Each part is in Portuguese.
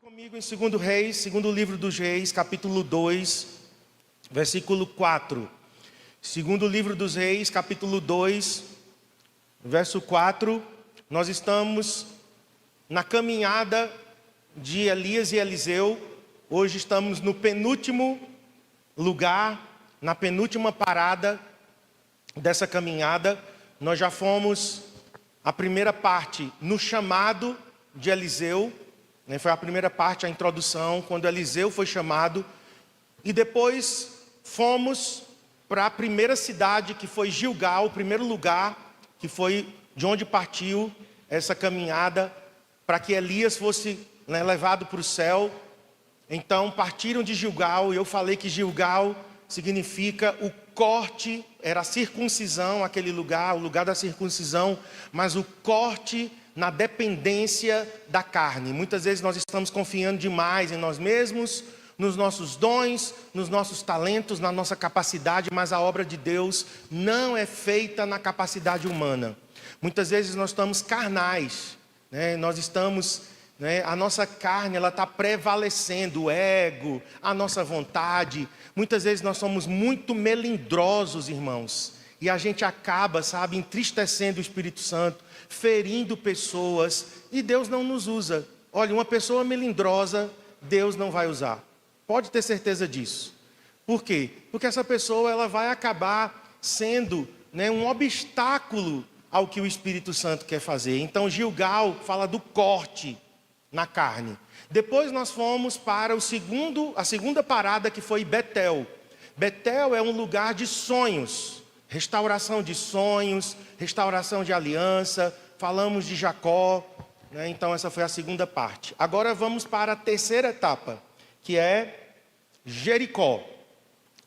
Comigo em 2 Reis, segundo livro dos Reis, capítulo 2, versículo 4. Segundo livro dos Reis, capítulo 2, verso 4. Nós estamos na caminhada de Elias e Eliseu. Hoje estamos no penúltimo lugar, na penúltima parada dessa caminhada. Nós já fomos a primeira parte no chamado de Eliseu. Foi a primeira parte, a introdução, quando Eliseu foi chamado. E depois fomos para a primeira cidade, que foi Gilgal, o primeiro lugar, que foi de onde partiu essa caminhada, para que Elias fosse levado para o céu. Então partiram de Gilgal, e eu falei que Gilgal significa o corte, era a circuncisão, aquele lugar, o lugar da circuncisão, mas o corte na dependência da carne. Muitas vezes nós estamos confiando demais em nós mesmos, nos nossos dons, nos nossos talentos, na nossa capacidade, mas a obra de Deus não é feita na capacidade humana. Muitas vezes nós estamos carnais, nós estamos, a nossa carne ela está prevalecendo, o ego, a nossa vontade. Muitas vezes nós somos muito melindrosos, irmãos, e a gente acaba, entristecendo o Espírito Santo, ferindo pessoas, e Deus não nos usa. Olha, uma pessoa melindrosa, Deus não vai usar. Pode ter certeza disso. Por quê? Porque essa pessoa ela vai acabar sendo um obstáculo ao que o Espírito Santo quer fazer. Então Gilgal fala do corte na carne. Depois nós fomos para a segunda parada, que foi Betel. Betel é um lugar de sonhos, restauração de sonhos, restauração de aliança. Falamos de Jacó, então essa foi a segunda parte. Agora vamos para a terceira etapa, que é Jericó.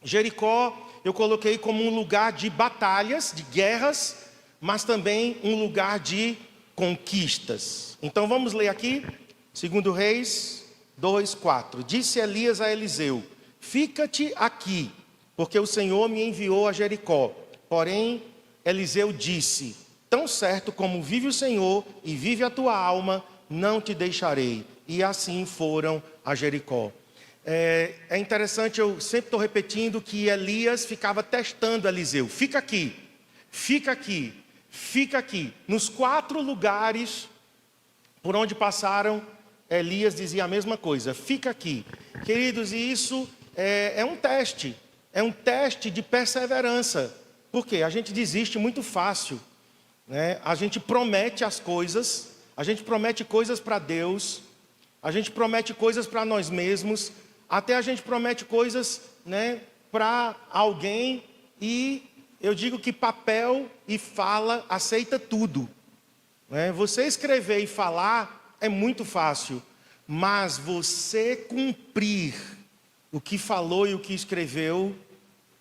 Jericó eu coloquei como um lugar de batalhas, de guerras, mas também um lugar de conquistas. Então vamos ler aqui, 2 Reis 2, 4. Disse Elias a Eliseu: fica-te aqui, porque o Senhor me enviou a Jericó. Porém, Eliseu disse: tão certo como vive o Senhor e vive a tua alma, não te deixarei. E assim foram a Jericó. É interessante, eu sempre estou repetindo que Elias ficava testando Eliseu. Fica aqui, fica aqui, fica aqui. Nos 4 lugares por onde passaram, Elias dizia a mesma coisa: fica aqui. Queridos, e isso é um teste. É um teste de perseverança. Por quê? A gente desiste muito fácil. A gente promete as coisas, a gente promete coisas para Deus, a gente promete coisas para nós mesmos, até a gente promete coisas para alguém, e eu digo que papel e fala aceita tudo. Você escrever e falar é muito fácil, mas você cumprir o que falou e o que escreveu,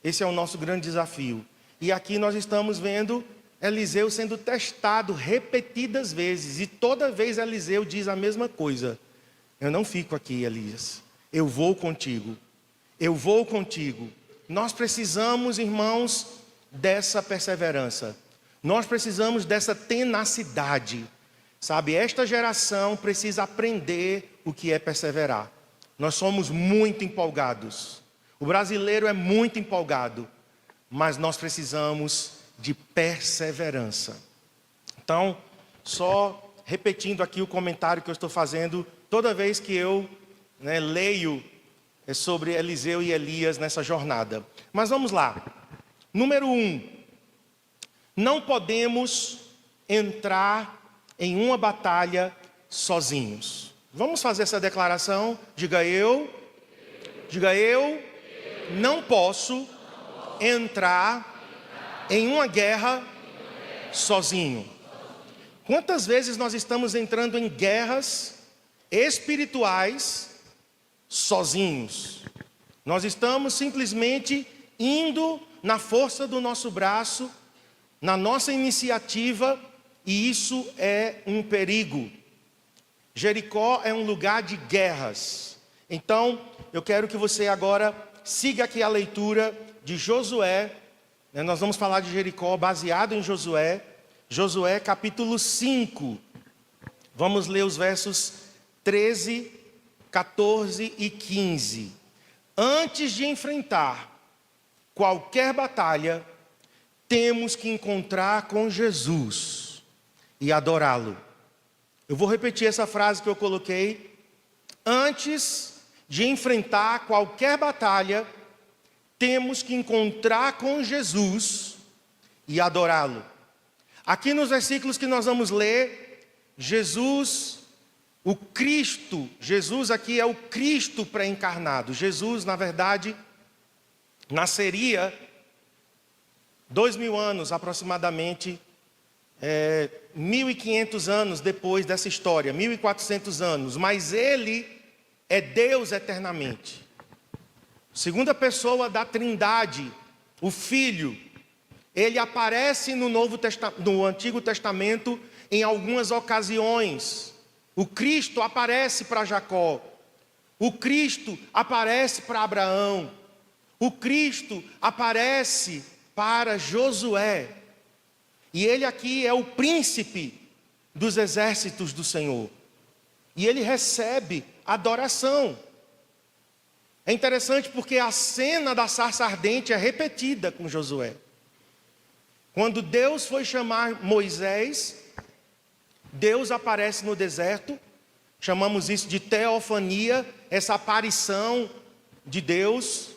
esse é o nosso grande desafio. E aqui nós estamos vendo Eliseu sendo testado repetidas vezes, e toda vez Eliseu diz a mesma coisa: eu não fico aqui, Elias, eu vou contigo, eu vou contigo. Nós precisamos, irmãos, dessa perseverança, nós precisamos dessa tenacidade, esta geração precisa aprender o que é perseverar. Nós somos muito empolgados, o brasileiro é muito empolgado, mas nós precisamos de perseverança. Então, só repetindo aqui o comentário que eu estou fazendo toda vez que eu leio sobre Eliseu e Elias nessa jornada. Mas vamos lá. Número 1. Não podemos entrar em uma batalha sozinhos. Vamos fazer essa declaração? Diga eu não posso entrar em uma guerra sozinho. Quantas vezes nós estamos entrando em guerras espirituais sozinhos? Nós estamos simplesmente indo na força do nosso braço, na nossa iniciativa, e isso é um perigo. Jericó é um lugar de guerras. Então, eu quero que você agora siga aqui a leitura de Josué. Nós vamos falar de Jericó baseado em Josué. Josué capítulo 5. Vamos ler os versos 13 14 e 15. Antes de enfrentar qualquer batalha, temos que encontrar com Jesus e adorá-lo. Eu vou repetir essa frase que eu coloquei. Antes de enfrentar qualquer batalha, temos que encontrar com Jesus e adorá-lo. Aqui nos versículos que nós vamos ler, Jesus, o Cristo, Jesus aqui é o Cristo pré-encarnado. Jesus, na verdade, nasceria 2000 anos aproximadamente, 1500 anos depois dessa história, 1400 anos, mas ele é Deus eternamente. Segunda pessoa da Trindade, o Filho, ele aparece no Antigo Testamento em algumas ocasiões. O Cristo aparece para Jacó, o Cristo aparece para Abraão, o Cristo aparece para Josué. E ele aqui é o príncipe dos exércitos do Senhor. E ele recebe adoração. É interessante porque a cena da sarça ardente é repetida com Josué. Quando Deus foi chamar Moisés, Deus aparece no deserto. Chamamos isso de teofania, essa aparição de Deus.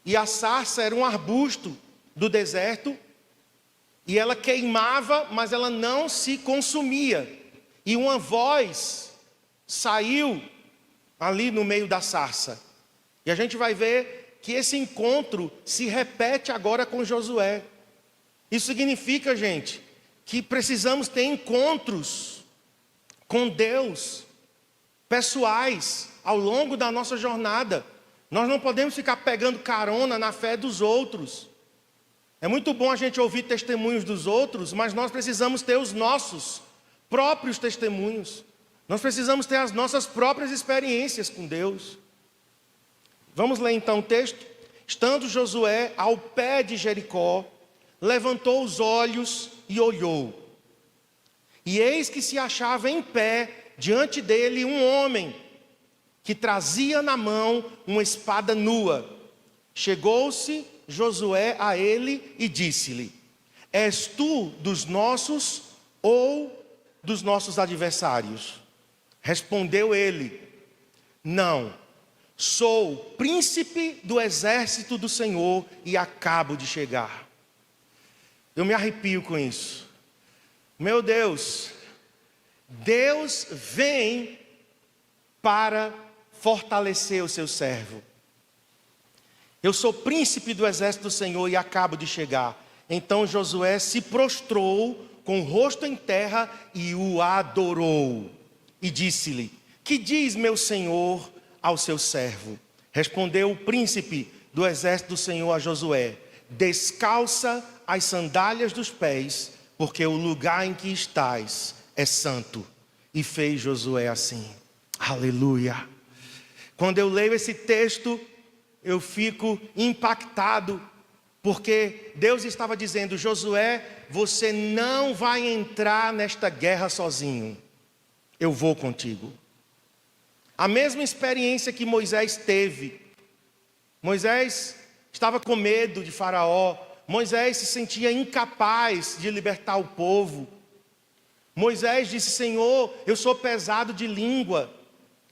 E a sarça era um arbusto do deserto. E ela queimava, mas ela não se consumia. E uma voz saiu ali no meio da sarça. E a gente vai ver que esse encontro se repete agora com Josué. Isso significa, gente, que precisamos ter encontros com Deus, pessoais, ao longo da nossa jornada. Nós não podemos ficar pegando carona na fé dos outros. É muito bom a gente ouvir testemunhos dos outros, mas nós precisamos ter os nossos próprios testemunhos. Nós precisamos ter as nossas próprias experiências com Deus. Vamos ler então o texto. Estando Josué ao pé de Jericó, levantou os olhos e olhou. E eis que se achava em pé diante dele um homem, que trazia na mão uma espada nua. Chegou-se Josué a ele e disse-lhe: És tu dos nossos ou dos nossos adversários? Respondeu ele: Não, sou príncipe do exército do Senhor e acabo de chegar. Eu me arrepio com isso. Meu Deus, Deus vem para fortalecer o seu servo. Eu sou príncipe do exército do Senhor e acabo de chegar. Então Josué se prostrou com o rosto em terra e o adorou. E disse-lhe: Que diz meu senhor ao seu servo? Respondeu o príncipe do exército do Senhor a Josué: Descalça as sandálias dos pés, porque o lugar em que estás é santo. E fez Josué assim. Aleluia. Quando eu leio esse texto, eu fico impactado, porque Deus estava dizendo: Josué, você não vai entrar nesta guerra sozinho. Eu vou contigo. A mesma experiência que Moisés teve. Moisés estava com medo de Faraó. Moisés se sentia incapaz de libertar o povo. Moisés disse: Senhor, eu sou pesado de língua.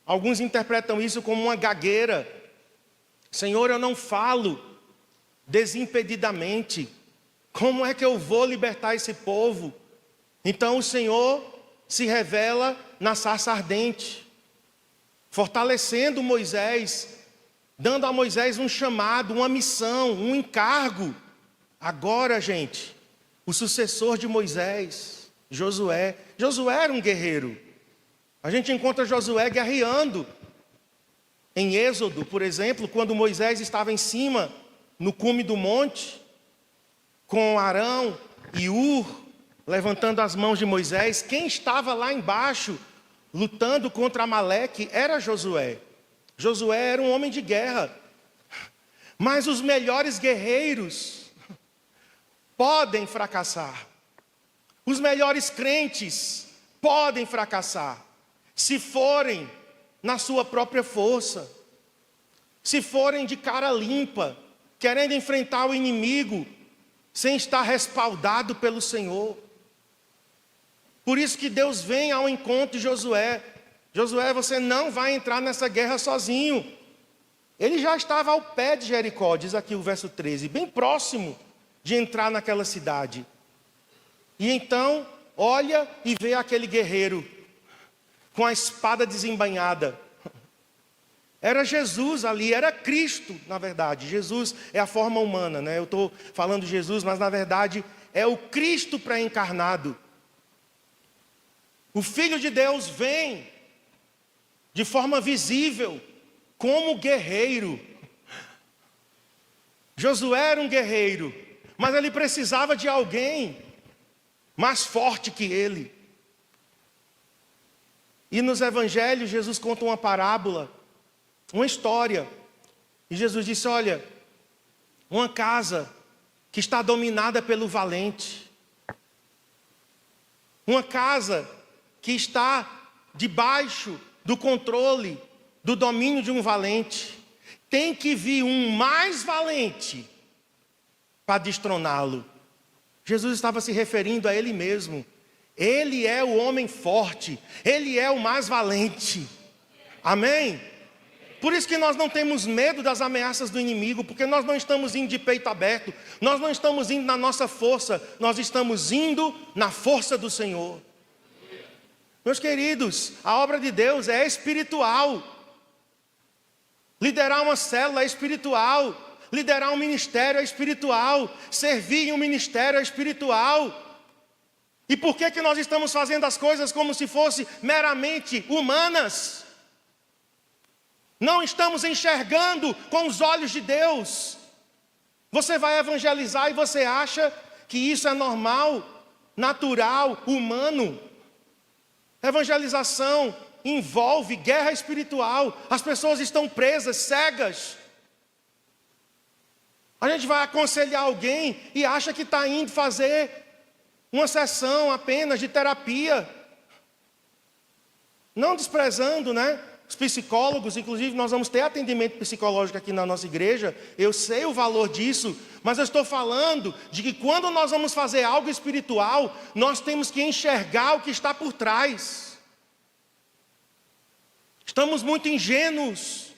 Alguns interpretam isso como uma gagueira. Senhor, eu não falo desimpedidamente. Como é que eu vou libertar esse povo? Então o Senhor se revela na sarça ardente, fortalecendo Moisés, dando a Moisés um chamado, uma missão, um encargo. Agora, gente, o sucessor de Moisés, Josué. Josué era um guerreiro. A gente encontra Josué guerreando. Em Êxodo, por exemplo, quando Moisés estava em cima, no cume do monte, com Arão e Hur, levantando as mãos de Moisés, quem estava lá embaixo, lutando contra Amaleque, era Josué. Josué era um homem de guerra. Mas os melhores guerreiros podem fracassar. Os melhores crentes podem fracassar, se forem na sua própria força. Se forem de cara limpa, querendo enfrentar o inimigo, sem estar respaldado pelo Senhor. Por isso que Deus vem ao encontro de Josué. Josué, você não vai entrar nessa guerra sozinho. Ele já estava ao pé de Jericó, diz aqui o verso 13, bem próximo de entrar naquela cidade. E então, olha e vê aquele guerreiro com a espada desembainhada. Era Jesus ali, era Cristo, na verdade. Jesus é a forma humana, né? Eu estou falando de Jesus, mas na verdade é o Cristo pré-encarnado. O Filho de Deus vem de forma visível, como guerreiro. Josué era um guerreiro, mas ele precisava de alguém mais forte que ele. E nos evangelhos, Jesus conta uma parábola, uma história. E Jesus disse, olha, uma casa que está dominada pelo valente. Uma casa que está debaixo do controle, do domínio de um valente. Tem que vir um mais valente para destroná-lo. Jesus estava se referindo a ele mesmo. Ele é o homem forte, ele é o mais valente. Amém? Por isso que nós não temos medo das ameaças do inimigo, porque nós não estamos indo de peito aberto, nós não estamos indo na nossa força, nós estamos indo na força do Senhor. Meus queridos, a obra de Deus é espiritual. Liderar uma célula é espiritual. Liderar um ministério é espiritual. Servir em um ministério é espiritual. E por que nós estamos fazendo as coisas como se fossem meramente humanas? Não estamos enxergando com os olhos de Deus. Você vai evangelizar e você acha que isso é normal, natural, humano. Evangelização envolve guerra espiritual. As pessoas estão presas, cegas. A gente vai aconselhar alguém e acha que está indo fazer uma sessão apenas de terapia. Não desprezando, né? Os psicólogos, inclusive nós vamos ter atendimento psicológico aqui na nossa igreja. Eu sei o valor disso, mas eu estou falando de que quando nós vamos fazer algo espiritual, nós temos que enxergar o que está por trás. Estamos muito ingênuos.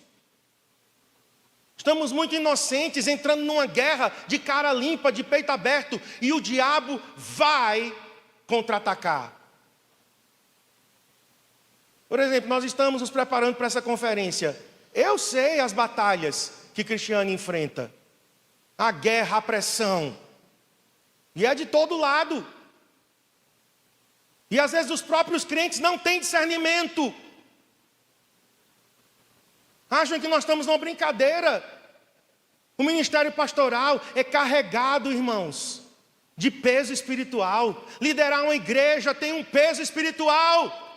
Estamos muito inocentes, entrando numa guerra de cara limpa, de peito aberto, e o diabo vai contra-atacar. Por exemplo, nós estamos nos preparando para essa conferência. Eu sei as batalhas que Cristiane enfrenta. A guerra, a pressão. E é de todo lado. E às vezes os próprios crentes não têm discernimento. Acham que nós estamos numa brincadeira. O ministério pastoral é carregado, irmãos, de peso espiritual. Liderar uma igreja tem um peso espiritual.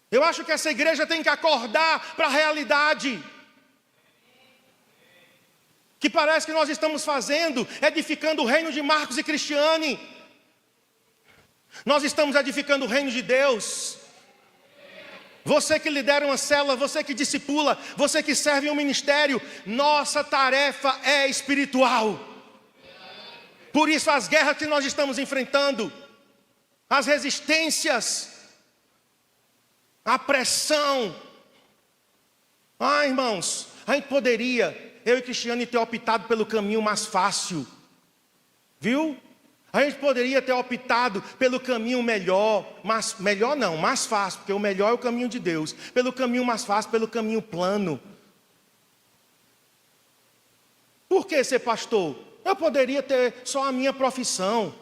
Eu acho que essa igreja tem que acordar para a realidade. Que parece que nós estamos fazendo, edificando o reino de Marcos e Cristiane. Nós estamos edificando o reino de Deus. Você que lidera uma célula, você que discipula, você que serve em um ministério, nossa tarefa é espiritual. Por isso as guerras que nós estamos enfrentando, as resistências, a pressão. Irmãos, a gente poderia, eu e Cristiane, ter optado pelo caminho mais fácil. Viu? A gente poderia ter optado pelo caminho melhor, mas melhor não, mais fácil, porque o melhor é o caminho de Deus. Pelo caminho mais fácil, pelo caminho plano. Por que ser pastor? Eu poderia ter só a minha profissão.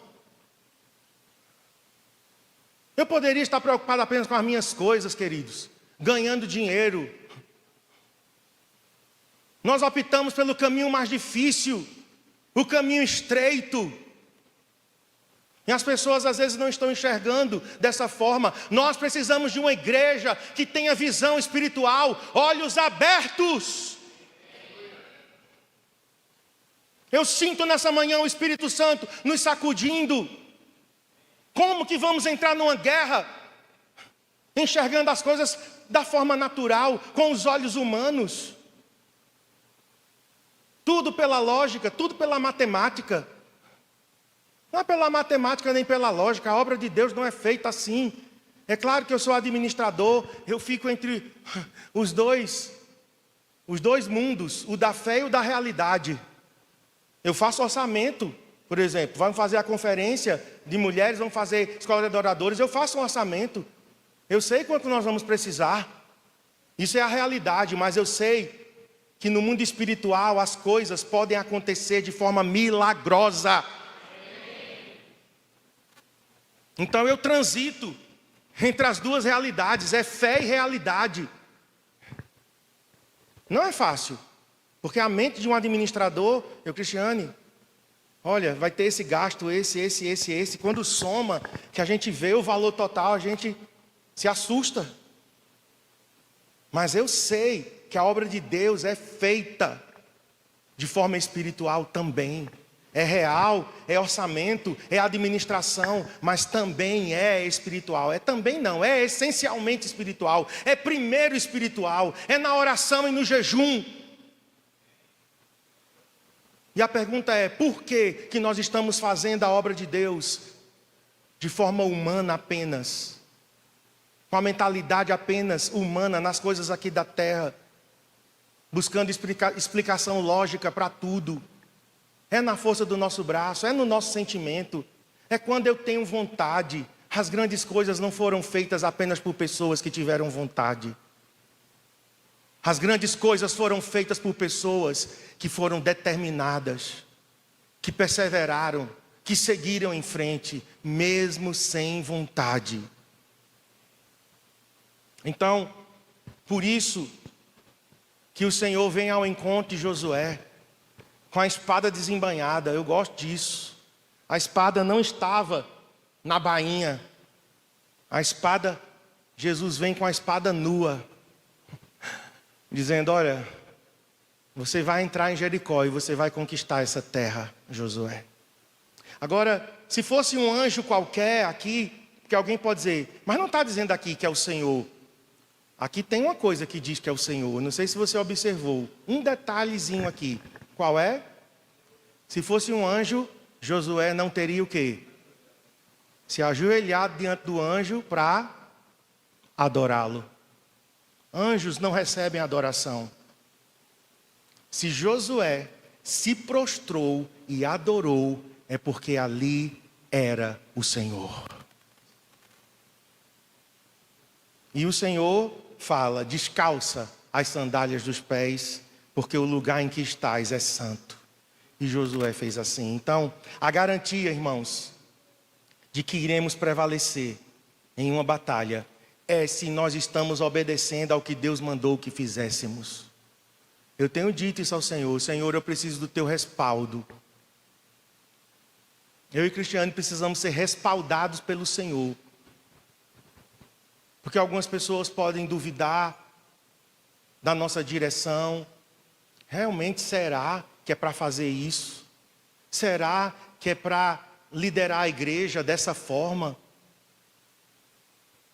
Eu poderia estar preocupado apenas com as minhas coisas, queridos, ganhando dinheiro. Nós optamos pelo caminho mais difícil, o caminho estreito. E as pessoas às vezes não estão enxergando dessa forma. Nós precisamos de uma igreja que tenha visão espiritual, olhos abertos. Eu sinto nessa manhã o Espírito Santo nos sacudindo. Como que vamos entrar numa guerra enxergando as coisas da forma natural, com os olhos humanos. Tudo pela lógica, tudo pela matemática. Não é pela matemática nem pela lógica, a obra de Deus não é feita assim. É claro que eu sou administrador, eu fico entre os dois mundos, o da fé e o da realidade. Eu faço orçamento, por exemplo, vamos fazer a conferência de mulheres, vamos fazer escola de adoradores, eu faço um orçamento. Eu sei quanto nós vamos precisar. Isso é a realidade, mas eu sei que no mundo espiritual as coisas podem acontecer de forma milagrosa. Então eu transito entre as duas realidades, é fé e realidade. Não é fácil, porque a mente de um administrador, Cristiane, olha, vai ter esse gasto, esse. Quando soma, que a gente vê o valor total, a gente se assusta. Mas eu sei que a obra de Deus é feita de forma espiritual também. É real, é orçamento, é administração, mas também é espiritual. É também não, é essencialmente espiritual. É primeiro espiritual, é na oração e no jejum. E a pergunta é, por que nós estamos fazendo a obra de Deus de forma humana apenas? Com a mentalidade apenas humana nas coisas aqui da terra, buscando explicação lógica para tudo. É na força do nosso braço, é no nosso sentimento, é quando eu tenho vontade. As grandes coisas não foram feitas apenas por pessoas que tiveram vontade. As grandes coisas foram feitas por pessoas que foram determinadas, que perseveraram, que seguiram em frente, mesmo sem vontade. Então, por isso que o Senhor vem ao encontro de Josué, com a espada desembainhada. Eu gosto disso. A espada não estava na bainha. Jesus vem com a espada nua, dizendo, olha, você vai entrar em Jericó e você vai conquistar essa terra, Josué. Agora, se fosse um anjo qualquer aqui, que alguém pode dizer, mas não está dizendo aqui que é o Senhor. Aqui tem uma coisa que diz que é o Senhor. Não sei se você observou. Um detalhezinho aqui. Qual é? Se fosse um anjo, Josué não teria o quê? Se ajoelhado diante do anjo para adorá-lo. Anjos não recebem adoração. Se Josué se prostrou e adorou, é porque ali era o Senhor. E o Senhor fala, descalça as sandálias dos pés, porque o lugar em que estás é santo. E Josué fez assim. Então, a garantia, irmãos, de que iremos prevalecer em uma batalha é se nós estamos obedecendo ao que Deus mandou que fizéssemos. Eu tenho dito isso ao Senhor, Senhor, eu preciso do teu respaldo. Eu e Cristiane precisamos ser respaldados pelo Senhor. Porque algumas pessoas podem duvidar da nossa direção. Realmente será que é para fazer isso? Será que é para liderar a igreja dessa forma?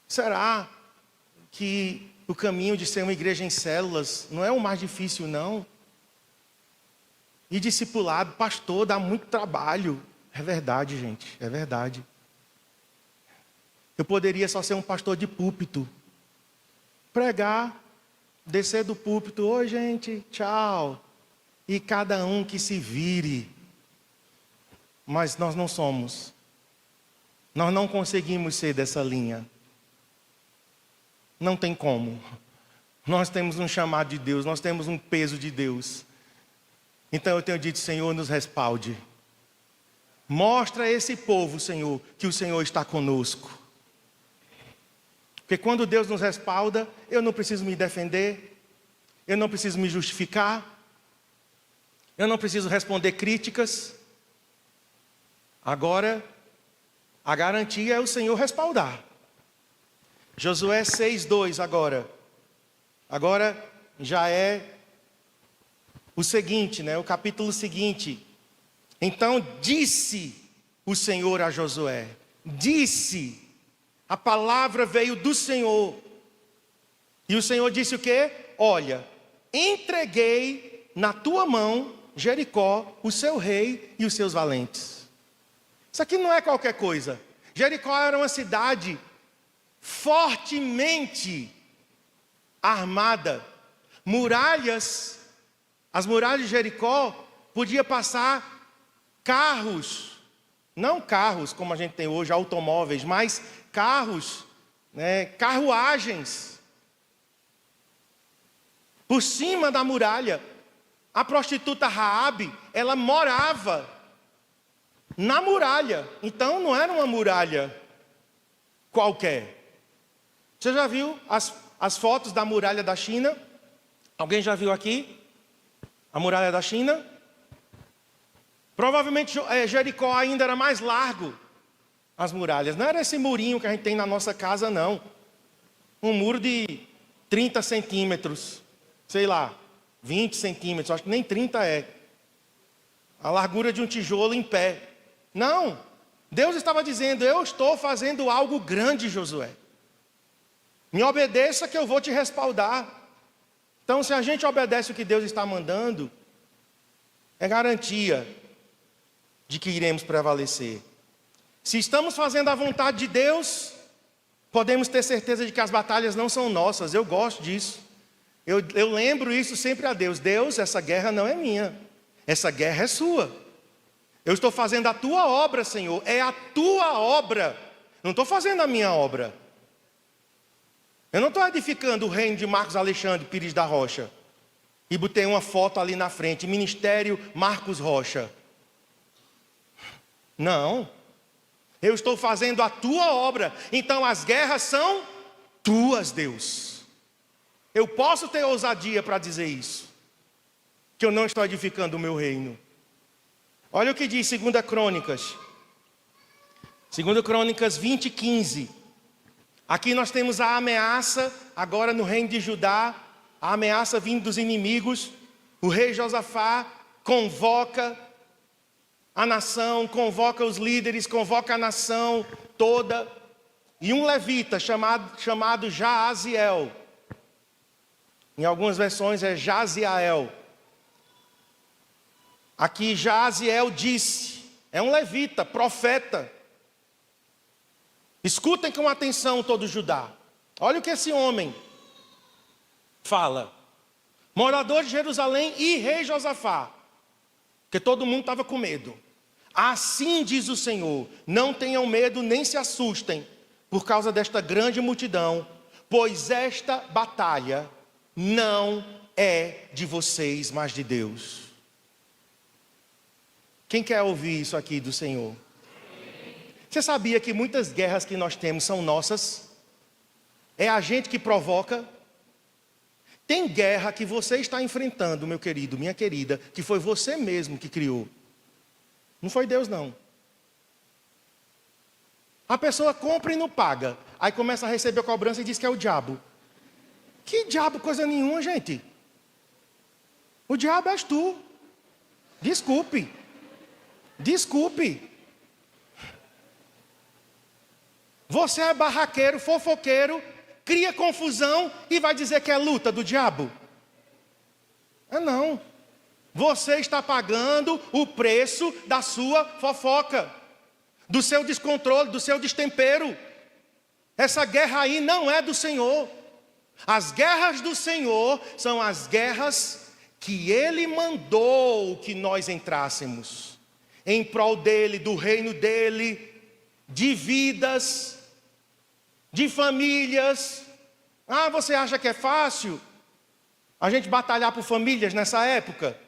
Será que o caminho de ser uma igreja em células não é o mais difícil, não? E discipulado, pastor, dá muito trabalho. É verdade, gente, é verdade. Eu poderia só ser um pastor de púlpito. Pregar, descer do púlpito, oi gente, tchau. E cada um que se vire. Mas nós não somos. Nós não conseguimos ser dessa linha. Não tem como. Nós temos um chamado de Deus, nós temos um peso de Deus. Então eu tenho dito, Senhor, nos respalde. Mostra a esse povo, Senhor, que o Senhor está conosco. Porque quando Deus nos respalda, eu não preciso me defender, eu não preciso me justificar, eu não preciso responder críticas. Agora, a garantia é o Senhor respaldar. Josué 6:2 agora. Agora já é o seguinte, né? O capítulo seguinte. Então disse o Senhor a Josué. Disse. A palavra veio do Senhor. E o Senhor disse o quê? Olha, entreguei na tua mão Jericó, o seu rei e os seus valentes. Isso aqui não é qualquer coisa. Jericó era uma cidade fortemente armada. Muralhas, as muralhas de Jericó podia passar carros, não carros como a gente tem hoje, automóveis, mas carros, carruagens. Por cima da muralha, a prostituta Raabe, ela morava na muralha. Então não era uma muralha qualquer. Você já viu as fotos da muralha da China? Alguém já viu aqui? A muralha da China? Provavelmente Jericó ainda era mais largo, as muralhas. Não era esse murinho que a gente tem na nossa casa, não. Um muro de 30 centímetros, sei lá, 20 centímetros, acho que nem 30 é. A largura de um tijolo em pé. Não, Deus estava dizendo, eu estou fazendo algo grande, Josué. Me obedeça que eu vou te respaldar. Então, se a gente obedece o que Deus está mandando, é garantia de que iremos prevalecer. Se estamos fazendo a vontade de Deus, podemos ter certeza de que as batalhas não são nossas. Eu gosto disso. Eu lembro isso sempre a Deus. Deus, essa guerra não é minha. Essa guerra é sua. Eu estou fazendo a tua obra, Senhor. É a tua obra. Não estou fazendo a minha obra. Eu não estou edificando o reino de Marcos Alexandre Pires da Rocha. E botei uma foto ali na frente. Ministério Marcos Rocha. Não. Eu estou fazendo a tua obra. Então as guerras são tuas, Deus. Eu posso ter ousadia para dizer isso. Que eu não estou edificando o meu reino. Olha o que diz 2 Crônicas. 2 Crônicas 20:15. Aqui nós temos a ameaça, agora no reino de Judá, a ameaça vindo dos inimigos. O rei Josafá convoca a nação, convoca os líderes, convoca a nação toda. E um levita chamado Jaaziel, em algumas versões é Jaziael. Aqui Jaaziel disse, é um levita, profeta. Escutem com atenção todo Judá. Olha o que esse homem fala. Morador de Jerusalém e rei Josafá. Porque todo mundo estava com medo. Assim diz o Senhor, não tenham medo nem se assustem por causa desta grande multidão, pois esta batalha não é de vocês, mas de Deus. Quem quer ouvir isso aqui do Senhor? Você sabia que muitas guerras que nós temos são nossas? É a gente que provoca. Tem guerra que você está enfrentando, meu querido, minha querida, que foi você mesmo que criou. Não foi Deus, não. A pessoa compra e não paga. Aí começa a receber a cobrança e diz que é o diabo. Que diabo, coisa nenhuma, gente. O diabo és tu. Desculpe. Desculpe. Você é barraqueiro, fofoqueiro, cria confusão e vai dizer que é luta do diabo? Não. Você está pagando o preço da sua fofoca, do seu descontrole, do seu destempero. Essa guerra aí não é do Senhor. As guerras do Senhor são as guerras que Ele mandou que nós entrássemos. Em prol dEle, do reino dEle, de vidas, de famílias. Você acha que é fácil a gente batalhar por famílias nessa época?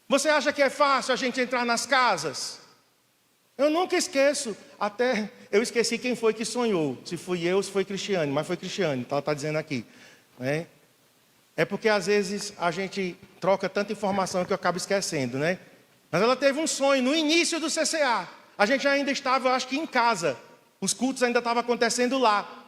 Você acha que é fácil a gente entrar nas casas? Eu nunca esqueço, até eu esqueci quem foi que sonhou, se fui eu, se foi Cristiane, mas foi Cristiane, ela está dizendo aqui. É porque às vezes a gente troca tanta informação que eu acabo esquecendo, né? Mas ela teve um sonho no início do CCA. A gente ainda estava, eu acho que em casa. Os cultos ainda estavam acontecendo lá.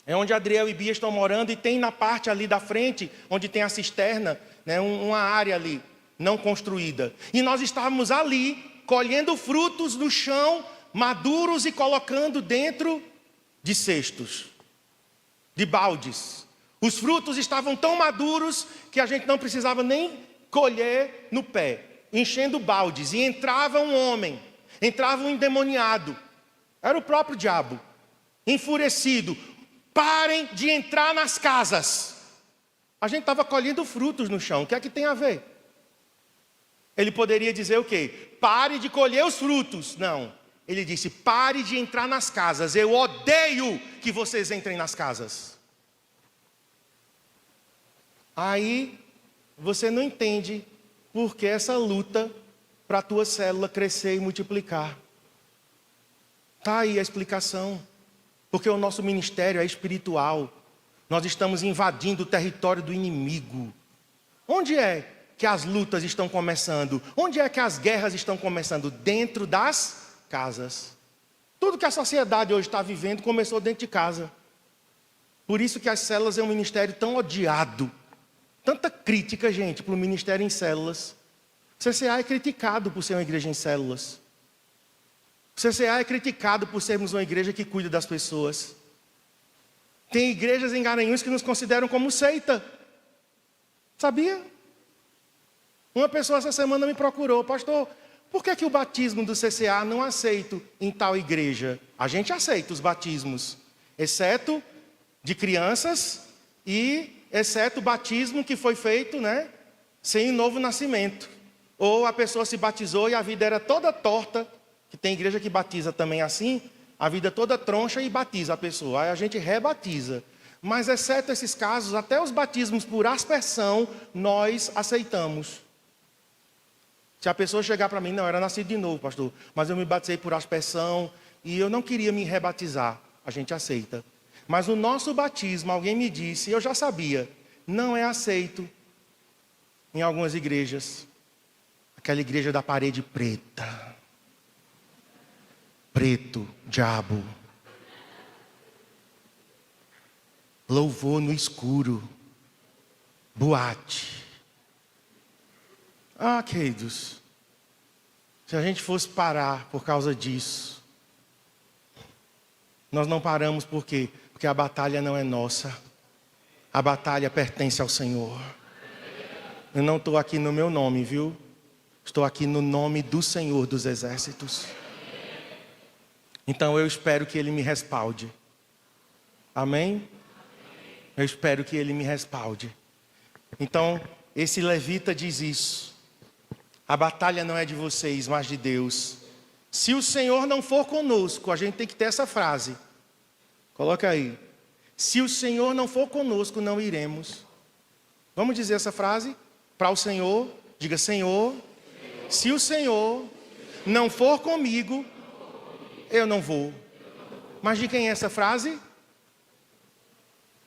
É onde Adriel e Bia estão morando e tem na parte ali da frente, onde tem a cisterna, né, uma área ali, não construída. E nós estávamos ali colhendo frutos no chão, maduros, e colocando dentro de cestos, de baldes. Os frutos estavam tão maduros que a gente não precisava nem colher no pé, enchendo baldes. E entrava um homem, entrava um endemoniado, era o próprio diabo, enfurecido: parem de entrar nas casas. A gente estava colhendo frutos no chão, o que é que tem a ver? Ele poderia dizer o quê? Pare de colher os frutos. Não, ele disse: pare de entrar nas casas, eu odeio que vocês entrem nas casas. Aí você não entende por que essa luta para a tua célula crescer e multiplicar. Está aí a explicação. Porque o nosso ministério é espiritual. Nós estamos invadindo o território do inimigo. Onde é que as lutas estão começando? Onde é que as guerras estão começando? Dentro das casas. Tudo que a sociedade hoje está vivendo começou dentro de casa. Por isso que as células é um ministério tão odiado. Tanta crítica, gente, para o ministério em células. O CCA é criticado por ser uma igreja em células. O CCA é criticado por sermos uma igreja que cuida das pessoas. Tem igrejas em Garanhuns que nos consideram como seita. Sabia? Uma pessoa essa semana me procurou: pastor, por que o batismo do CCA não é aceito em tal igreja? A gente aceita os batismos, exceto de crianças e exceto o batismo que foi feito, sem novo nascimento. Ou a pessoa se batizou e a vida era toda torta, que tem igreja que batiza também assim, a vida toda troncha e batiza a pessoa. Aí a gente rebatiza. Mas exceto esses casos, até os batismos por aspersão, nós aceitamos. Se a pessoa chegar para mim: não, eu era nascido de novo, pastor, mas eu me batizei por aspersão e eu não queria me rebatizar, a gente aceita. Mas o nosso batismo, alguém me disse, eu já sabia, não é aceito em algumas igrejas. Aquela igreja da parede preta. Preto, diabo. Louvor no escuro. Boate. Ah, queridos, se a gente fosse parar por causa disso, nós não paramos. Por quê? Porque a batalha não é nossa. A batalha pertence ao Senhor. Eu não estou aqui no meu nome, viu? Estou aqui no nome do Senhor dos Exércitos. Então eu espero que Ele me respalde. Amém? Eu espero que Ele me respalde. Então, esse levita diz isso: a batalha não é de vocês, mas de Deus. Se o Senhor não for conosco, a gente tem que ter essa frase. Coloca aí: se o Senhor não for conosco, não iremos. Vamos dizer essa frase para o Senhor. Diga: Senhor, se o Senhor não for comigo, eu não vou. Mas de quem é essa frase?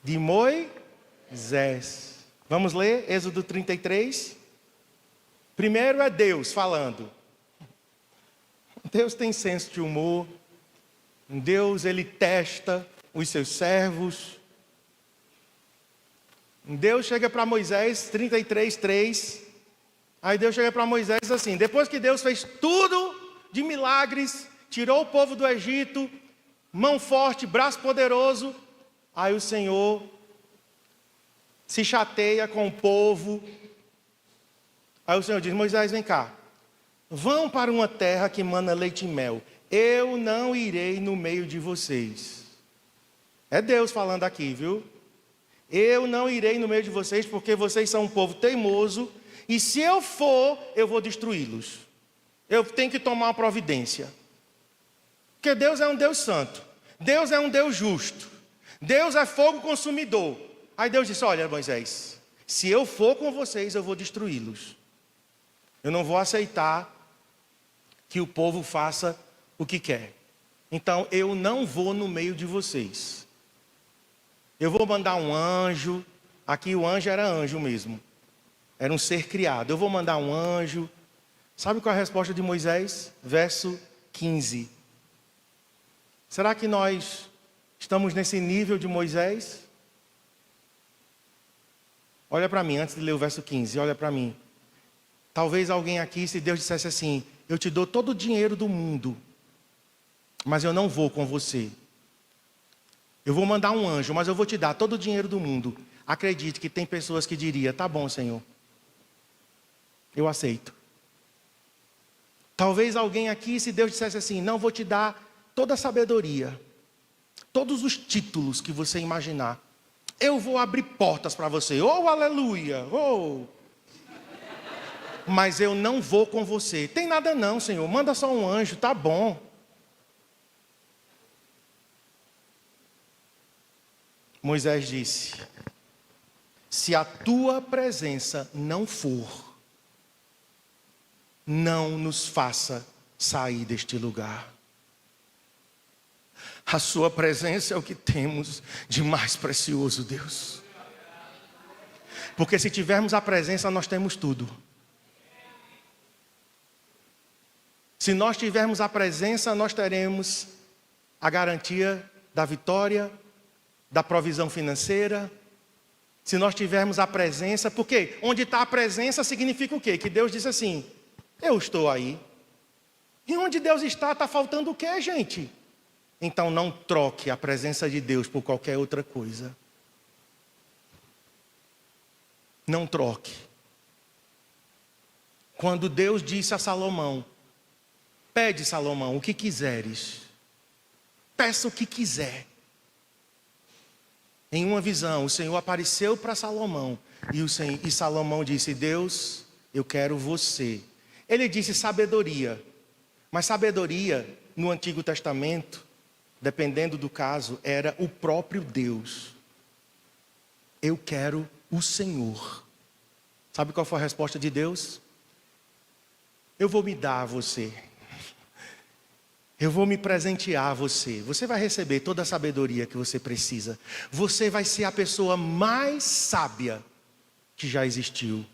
De Moisés. Vamos ler Êxodo 33. Primeiro é Deus falando. Deus tem senso de humor. Deus, Ele testa os seus servos. Deus chega para Moisés, 33:3. Aí Deus chega para Moisés e diz assim: depois que Deus fez tudo de milagres, tirou o povo do Egito, mão forte, braço poderoso, aí o Senhor se chateia com o povo. Aí o Senhor diz: Moisés, vem cá, vão para uma terra que mana leite e mel. Eu não irei no meio de vocês. É Deus falando aqui, viu? Eu não irei no meio de vocês, porque vocês são um povo teimoso, e se eu for, eu vou destruí-los. Eu tenho que tomar uma providência. Porque Deus é um Deus santo. Deus é um Deus justo. Deus é fogo consumidor. Aí Deus disse: olha, Moisés, se eu for com vocês, eu vou destruí-los. Eu não vou aceitar que o povo faça o que quer. Então eu não vou no meio de vocês. Eu vou mandar um anjo. Aqui o anjo era anjo mesmo. Era um ser criado. Eu vou mandar um anjo. Sabe qual é a resposta de Moisés? Verso 15. Será que nós estamos nesse nível de Moisés? Olha para mim, antes de ler o verso 15, olha para mim. Talvez alguém aqui, se Deus dissesse assim: eu te dou todo o dinheiro do mundo, mas eu não vou com você. Eu vou mandar um anjo, mas eu vou te dar todo o dinheiro do mundo. Acredite que tem pessoas que diriam, tá bom, Senhor, eu aceito. Talvez alguém aqui, se Deus dissesse assim, não, vou te dar toda a sabedoria, todos os títulos que você imaginar, eu vou abrir portas para você, oh aleluia, oh, mas eu não vou com você. Tem nada não, Senhor, manda só um anjo, tá bom. Moisés disse, se a tua presença não for, não nos faça sair deste lugar. A sua presença é o que temos de mais precioso, Deus. Porque se tivermos a presença, nós temos tudo. Se nós tivermos a presença, nós teremos a garantia da vitória, da provisão financeira. Se nós tivermos a presença, porque onde está a presença significa o quê? Que Deus diz assim, eu estou aí. E onde Deus está faltando o quê, gente? Então não troque a presença de Deus por qualquer outra coisa. Não troque. Quando Deus disse a Salomão, pede, Salomão, o que quiseres. Peça o que quiser. Em uma visão, o Senhor apareceu para Salomão. E Salomão disse, Deus, eu quero você. Ele disse sabedoria. Mas sabedoria, no Antigo Testamento, dependendo do caso, era o próprio Deus. Eu quero o Senhor. Sabe qual foi a resposta de Deus? Eu vou me dar a você. Eu vou me presentear a você. Você vai receber toda a sabedoria que você precisa. Você vai ser a pessoa mais sábia que já existiu.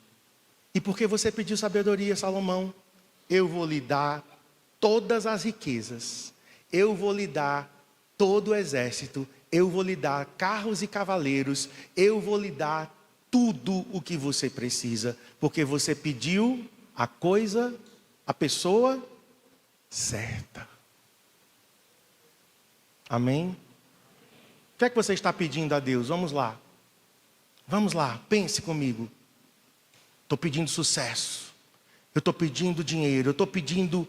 E porque você pediu sabedoria, Salomão, eu vou lhe dar todas as riquezas. Eu vou lhe dar todo o exército. Eu vou lhe dar carros e cavaleiros. Eu vou lhe dar tudo o que você precisa. Porque você pediu a coisa, a pessoa certa. Amém? O que é que você está pedindo a Deus? Vamos lá. Vamos lá, pense comigo. Estou pedindo sucesso. Eu estou pedindo dinheiro. Eu estou pedindo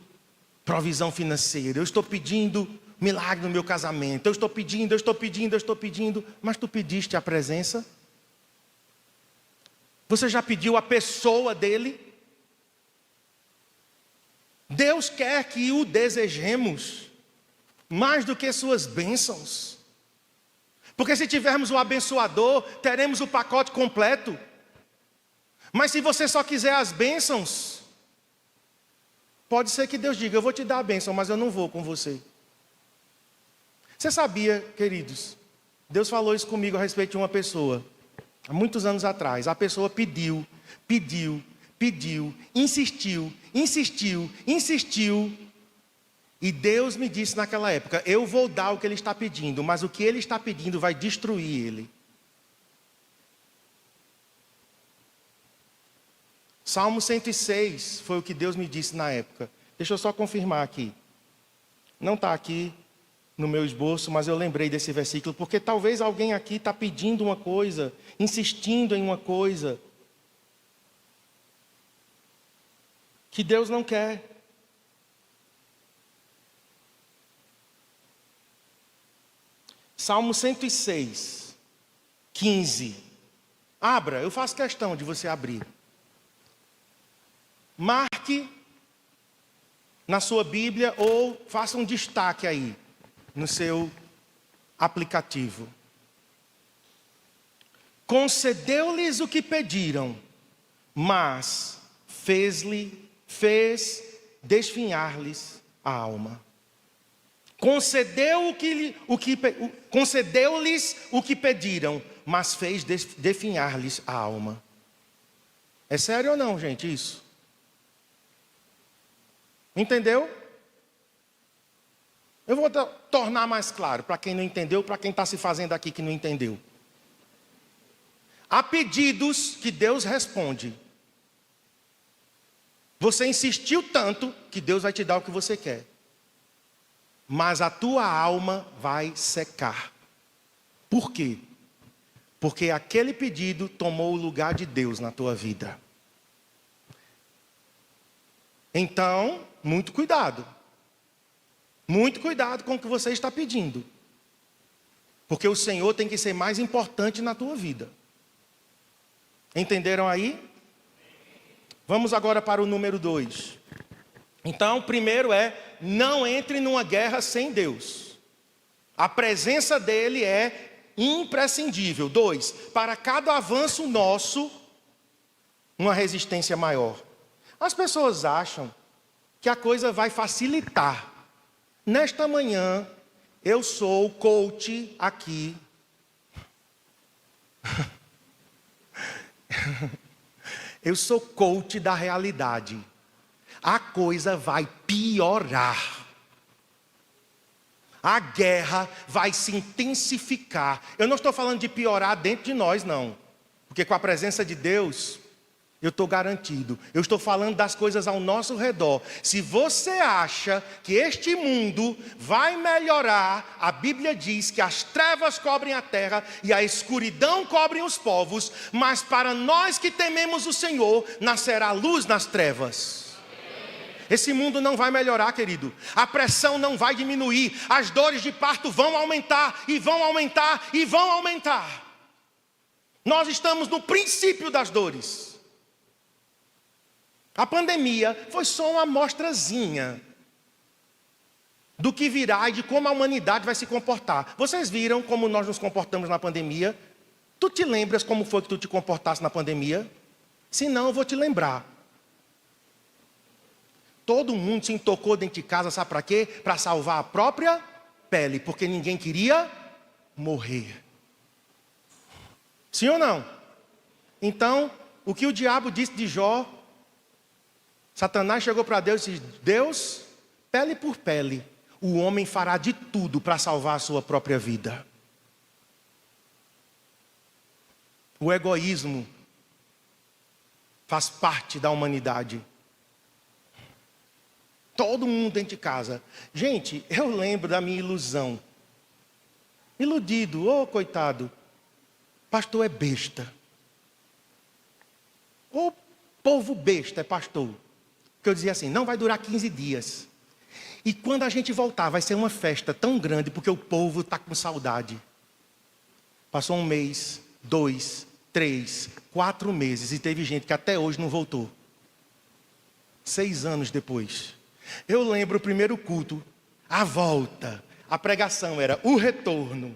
provisão financeira. Eu estou pedindo milagre no meu casamento. Eu estou pedindo. Mas tu pediste a presença? Você já pediu a pessoa dele? Deus quer que o desejemos mais do que suas bênçãos. Porque se tivermos o abençoador, teremos o pacote completo. Mas se você só quiser as bênçãos, pode ser que Deus diga, eu vou te dar a bênção, mas eu não vou com você. Você sabia, queridos, Deus falou isso comigo a respeito de uma pessoa, há muitos anos atrás. A pessoa pediu, insistiu. E Deus me disse naquela época, eu vou dar o que ele está pedindo, mas o que ele está pedindo vai destruir ele. Salmo 106 foi o que Deus me disse na época. Deixa eu só confirmar aqui. Não está aqui no meu esboço, mas eu lembrei desse versículo, porque talvez alguém aqui está pedindo uma coisa, insistindo em uma coisa, que Deus não quer. Salmo 106, 15. Abra, eu faço questão de você abrir. Marque na sua Bíblia ou faça um destaque aí no seu aplicativo. Concedeu-lhes o que pediram, mas fez desfinhar-lhes a alma. Concedeu-lhes o que pediram, mas fez definhar-lhes a alma. É sério ou não, gente, isso? Entendeu? Eu vou tornar mais claro para quem não entendeu, para quem está se fazendo aqui que não entendeu. Há pedidos que Deus responde. Você insistiu tanto que Deus vai te dar o que você quer. Mas a tua alma vai secar. Por quê? Porque aquele pedido tomou o lugar de Deus na tua vida. Então, muito cuidado. Muito cuidado com o que você está pedindo. Porque o Senhor tem que ser mais importante na tua vida. Entenderam aí? Vamos agora para o número 2. Então, o primeiro é, não entre numa guerra sem Deus. A presença dele é imprescindível. 2, para cada avanço nosso, uma resistência maior. As pessoas acham que a coisa vai facilitar. Nesta manhã, eu sou coach aqui. Eu sou coach da realidade. A coisa vai piorar. A guerra vai se intensificar. Eu não estou falando de piorar dentro de nós, não. Porque com a presença de Deus, eu estou garantido. Eu estou falando das coisas ao nosso redor. Se você acha que este mundo vai melhorar, a Bíblia diz que as trevas cobrem a terra e a escuridão cobrem os povos, mas para nós que tememos o Senhor, nascerá luz nas trevas. Esse mundo não vai melhorar, querido. A pressão não vai diminuir. As dores de parto vão aumentar, e vão aumentar, e vão aumentar. Nós estamos no princípio das dores. A pandemia foi só uma amostrazinha do que virá e de como a humanidade vai se comportar. Vocês viram como nós nos comportamos na pandemia? Tu te lembras como foi que tu te comportaste na pandemia? Se não, eu vou te lembrar. Todo mundo se intocou dentro de casa, sabe para quê? Para salvar a própria pele, porque ninguém queria morrer. Sim ou não? Então, o que o diabo disse de Jó, Satanás chegou para Deus e disse: Deus, pele por pele, o homem fará de tudo para salvar a sua própria vida. O egoísmo faz parte da humanidade. Todo mundo dentro de casa. Gente, eu lembro da minha ilusão. Iludido, ô coitado. Pastor é besta. Ô povo besta é pastor. Porque eu dizia assim, não vai durar 15 dias. E quando a gente voltar, vai ser uma festa tão grande, porque o povo está com saudade. Passou 1 mês, 2, 3, 4 meses, e teve gente que até hoje não voltou. 6 anos depois. Eu lembro o primeiro culto, a volta, a pregação era o retorno.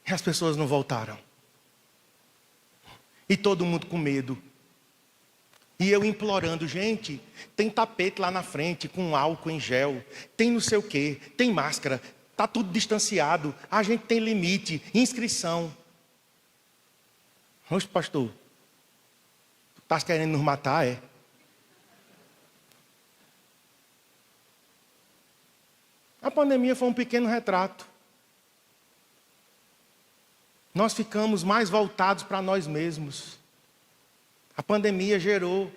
E as pessoas não voltaram. E todo mundo com medo. E eu implorando, gente, tem tapete lá na frente com álcool em gel, tem não sei o quê, tem máscara, está tudo distanciado, a gente tem limite, inscrição. Oxe, pastor, tu estás querendo nos matar, é? A pandemia foi um pequeno retrato. Nós ficamos mais voltados para nós mesmos. A pandemia gerou.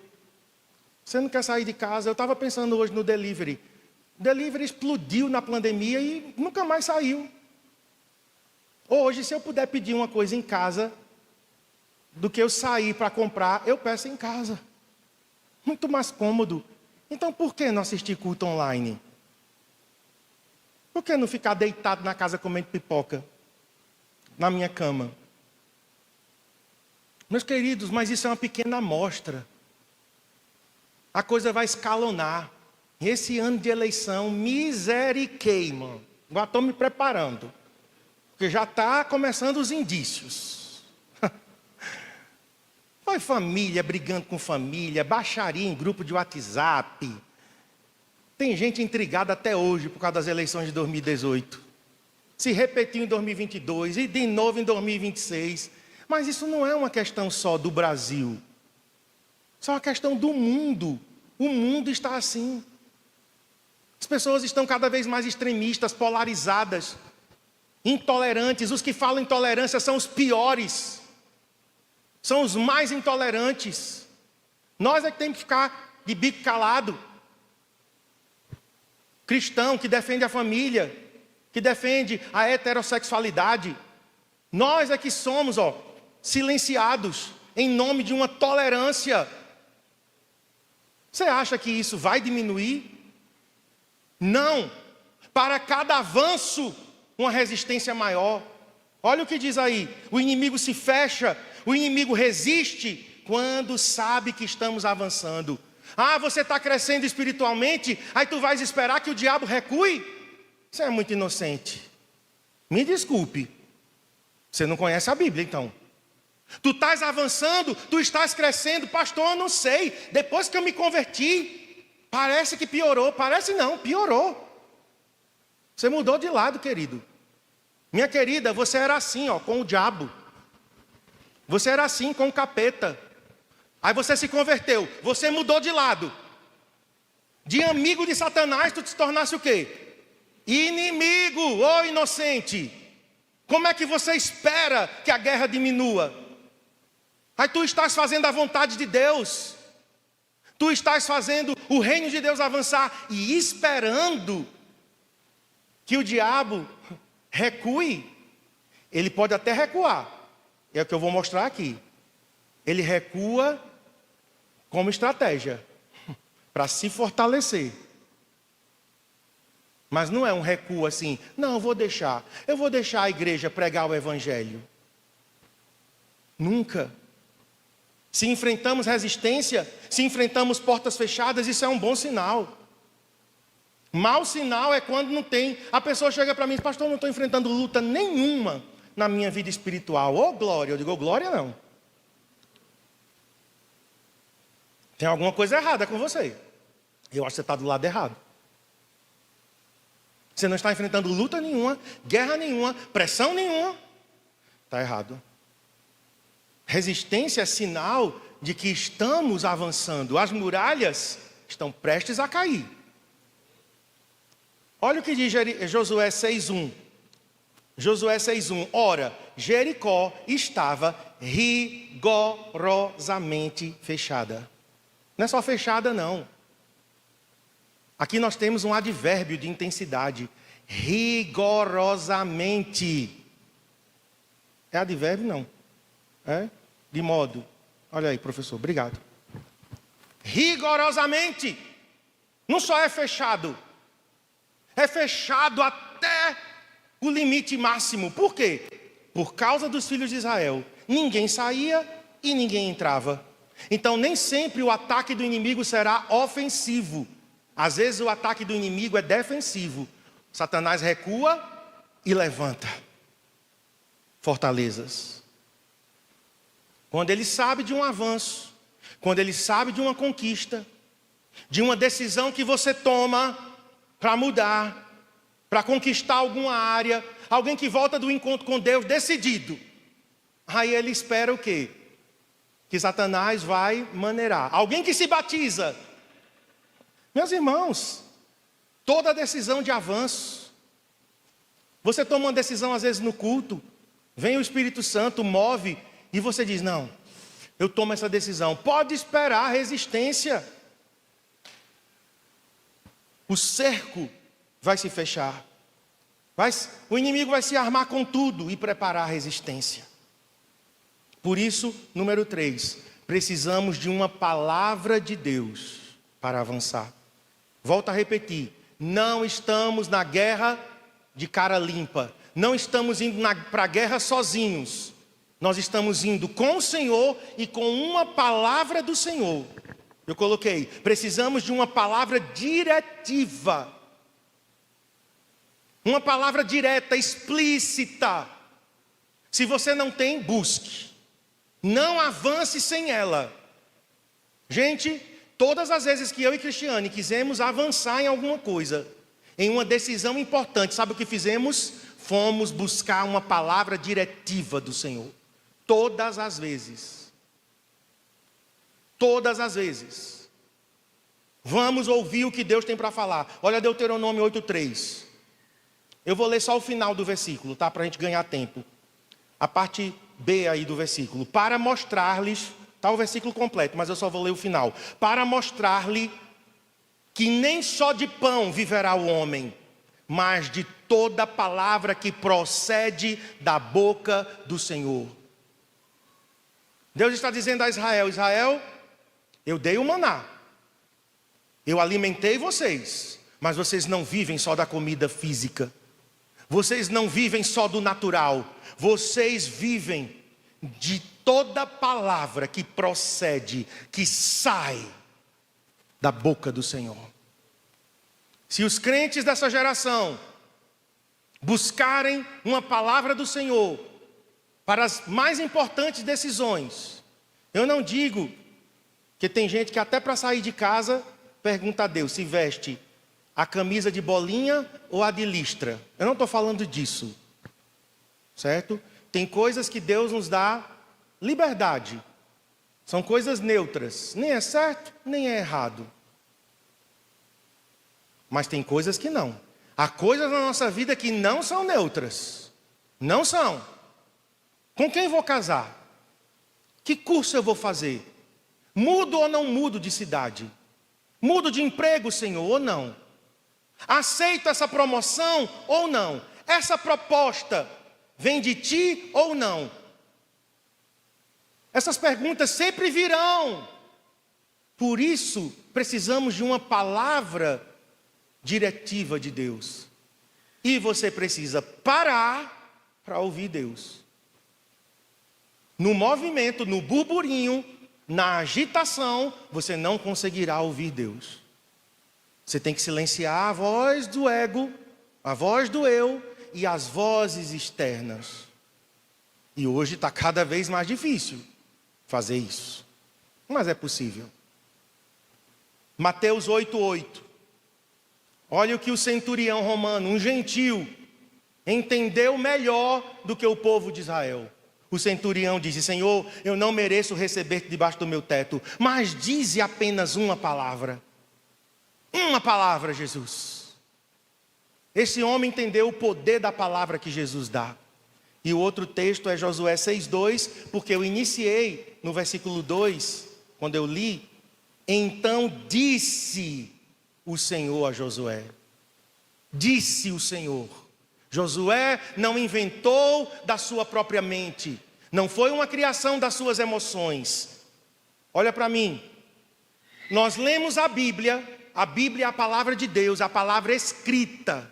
Você não quer sair de casa? Eu estava pensando hoje no delivery. O delivery explodiu na pandemia e nunca mais saiu. Hoje, se eu puder pedir uma coisa em casa, do que eu sair para comprar, eu peço em casa. Muito mais cômodo. Então, por que não assistir culto online? Por que não ficar deitado na casa comendo pipoca? Na minha cama? Meus queridos, mas isso é uma pequena amostra. A coisa vai escalonar. Esse ano de eleição, misericórdia, mano. Agora estou me preparando. Porque já está começando os indícios. Foi família brigando com família, baixaria em grupo de WhatsApp. Tem gente intrigada até hoje por causa das eleições de 2018. Se repetiu em 2022 e de novo em 2026. Mas isso não é uma questão só do Brasil. Isso é uma questão do mundo. O mundo está assim. As pessoas estão cada vez mais extremistas, polarizadas. intolerantes. Os que falam intolerância são os piores, são os mais intolerantes. Nós é que temos que ficar de bico calado. Cristão que defende a família, que defende a heterossexualidade, nós é que somos, silenciados em nome de uma tolerância. Você acha que isso vai diminuir? Não. Para cada avanço, uma resistência maior. Olha o que diz aí: o inimigo se fecha, o inimigo resiste quando sabe que estamos avançando. Ah, você está crescendo espiritualmente, aí tu vais esperar que o diabo recue? Você é muito inocente. Me desculpe, você não conhece a Bíblia então. Tu estás avançando, tu estás crescendo. Pastor, eu não sei, depois que eu me converti, parece que piorou. Parece não, piorou. Você mudou de lado, querido. Minha querida, você era assim, com o diabo. Você era assim com o capeta. Aí você se converteu, você mudou de lado. De amigo de Satanás, tu te tornasse o quê? Inimigo, ô inocente. Como é que você espera que a guerra diminua? Aí tu estás fazendo a vontade de Deus. Tu estás fazendo o reino de Deus avançar e esperando que o diabo recue. Ele pode até recuar. É o que eu vou mostrar aqui. Ele recua como estratégia para se fortalecer. Mas não é um recuo assim, não, eu vou deixar a igreja pregar o evangelho. Nunca. Se enfrentamos resistência, se enfrentamos portas fechadas, isso é um bom sinal. Mau sinal é quando não tem. A pessoa chega para mim e diz: pastor, eu não estou enfrentando luta nenhuma na minha vida espiritual. Ô glória, eu digo: glória não. Tem alguma coisa errada com você. Eu acho que você está do lado errado. Você não está enfrentando luta nenhuma, guerra nenhuma, pressão nenhuma. Está errado. Resistência é sinal de que estamos avançando. As muralhas estão prestes a cair. Olha o que diz Josué 6:1. Josué 6:1. Ora, Jericó estava rigorosamente fechada. Não é só fechada, não. Aqui nós temos um advérbio de intensidade. Rigorosamente. É advérbio, não. É? De modo. Olha aí, professor, obrigado. Rigorosamente. Não só é fechado. É fechado até o limite máximo. Por quê? Por causa dos filhos de Israel. Ninguém saía e ninguém entrava. Então nem sempre o ataque do inimigo será ofensivo. Às vezes o ataque do inimigo é defensivo. Satanás recua e levanta fortalezas. Quando ele sabe de um avanço, quando ele sabe de uma conquista, de uma decisão que você toma para mudar, para conquistar alguma área, alguém que volta do encontro com Deus decidido, aí ele espera o quê? Que Satanás vai maneirar. Alguém que se batiza. Meus irmãos, toda decisão de avanço, você toma uma decisão às vezes no culto, vem o Espírito Santo, move, e você diz: não, eu tomo essa decisão. Pode esperar a resistência. O cerco vai se fechar. O inimigo vai se armar com tudo e preparar a resistência. Por isso, número 3, precisamos de uma palavra de Deus para avançar. Volto a repetir, não estamos na guerra de cara limpa. Não estamos indo para a guerra sozinhos. Nós estamos indo com o Senhor e com uma palavra do Senhor. Eu coloquei, precisamos de uma palavra diretiva. Uma palavra direta, explícita. Se você não tem, busque. Não avance sem ela. Gente, todas as vezes que eu e Cristiane quisemos avançar em alguma coisa, em uma decisão importante, sabe o que fizemos? Fomos buscar uma palavra diretiva do Senhor. Todas as vezes. Todas as vezes. Vamos ouvir o que Deus tem para falar. Olha Deuteronômio 8:3. Eu vou ler só o final do versículo, tá? Para a gente ganhar tempo. A parte B aí do versículo. Para mostrar-lhes, tá o versículo completo, mas eu só vou ler o final. Para mostrar-lhe que nem só de pão viverá o homem, mas de toda palavra que procede da boca do Senhor. Deus está dizendo a Israel: Israel, eu dei o maná, eu alimentei vocês, mas vocês não vivem só da comida física, vocês não vivem só do natural, vocês vivem de toda palavra que procede, que sai da boca do Senhor. Se os crentes dessa geração buscarem uma palavra do Senhor para as mais importantes decisões, eu não digo que tem gente que até para sair de casa pergunta a Deus se veste a camisa de bolinha ou a de listra. Eu não estou falando disso, certo? Tem coisas que Deus nos dá liberdade, são coisas neutras, nem é certo, nem é errado. Mas tem coisas que não. Há coisas na nossa vida que não são neutras. Não são. Com quem vou casar? Que curso eu vou fazer? Mudo ou não mudo de cidade? Mudo de emprego, Senhor, ou não? Aceito essa promoção ou não? Essa proposta vem de Ti ou não? Essas perguntas sempre virão. Por isso, precisamos de uma palavra diretiva de Deus. E você precisa parar para ouvir Deus. No movimento, no burburinho, na agitação, você não conseguirá ouvir Deus. Você tem que silenciar a voz do ego, a voz do eu e as vozes externas. E hoje está cada vez mais difícil fazer isso. Mas é possível. Mateus 8:8. Olha o que o centurião romano, um gentil, entendeu melhor do que o povo de Israel. O centurião disse: Senhor, eu não mereço receber-te debaixo do meu teto, mas dize apenas uma palavra. Uma palavra, Jesus. Esse homem entendeu o poder da palavra que Jesus dá. E o outro texto é Josué 6:2, porque eu iniciei no versículo 2, quando eu li. Então disse o Senhor a Josué. Disse o Senhor. Josué não inventou da sua própria mente. Não foi uma criação das suas emoções. Olha para mim. Nós lemos a Bíblia é a palavra de Deus, a palavra escrita.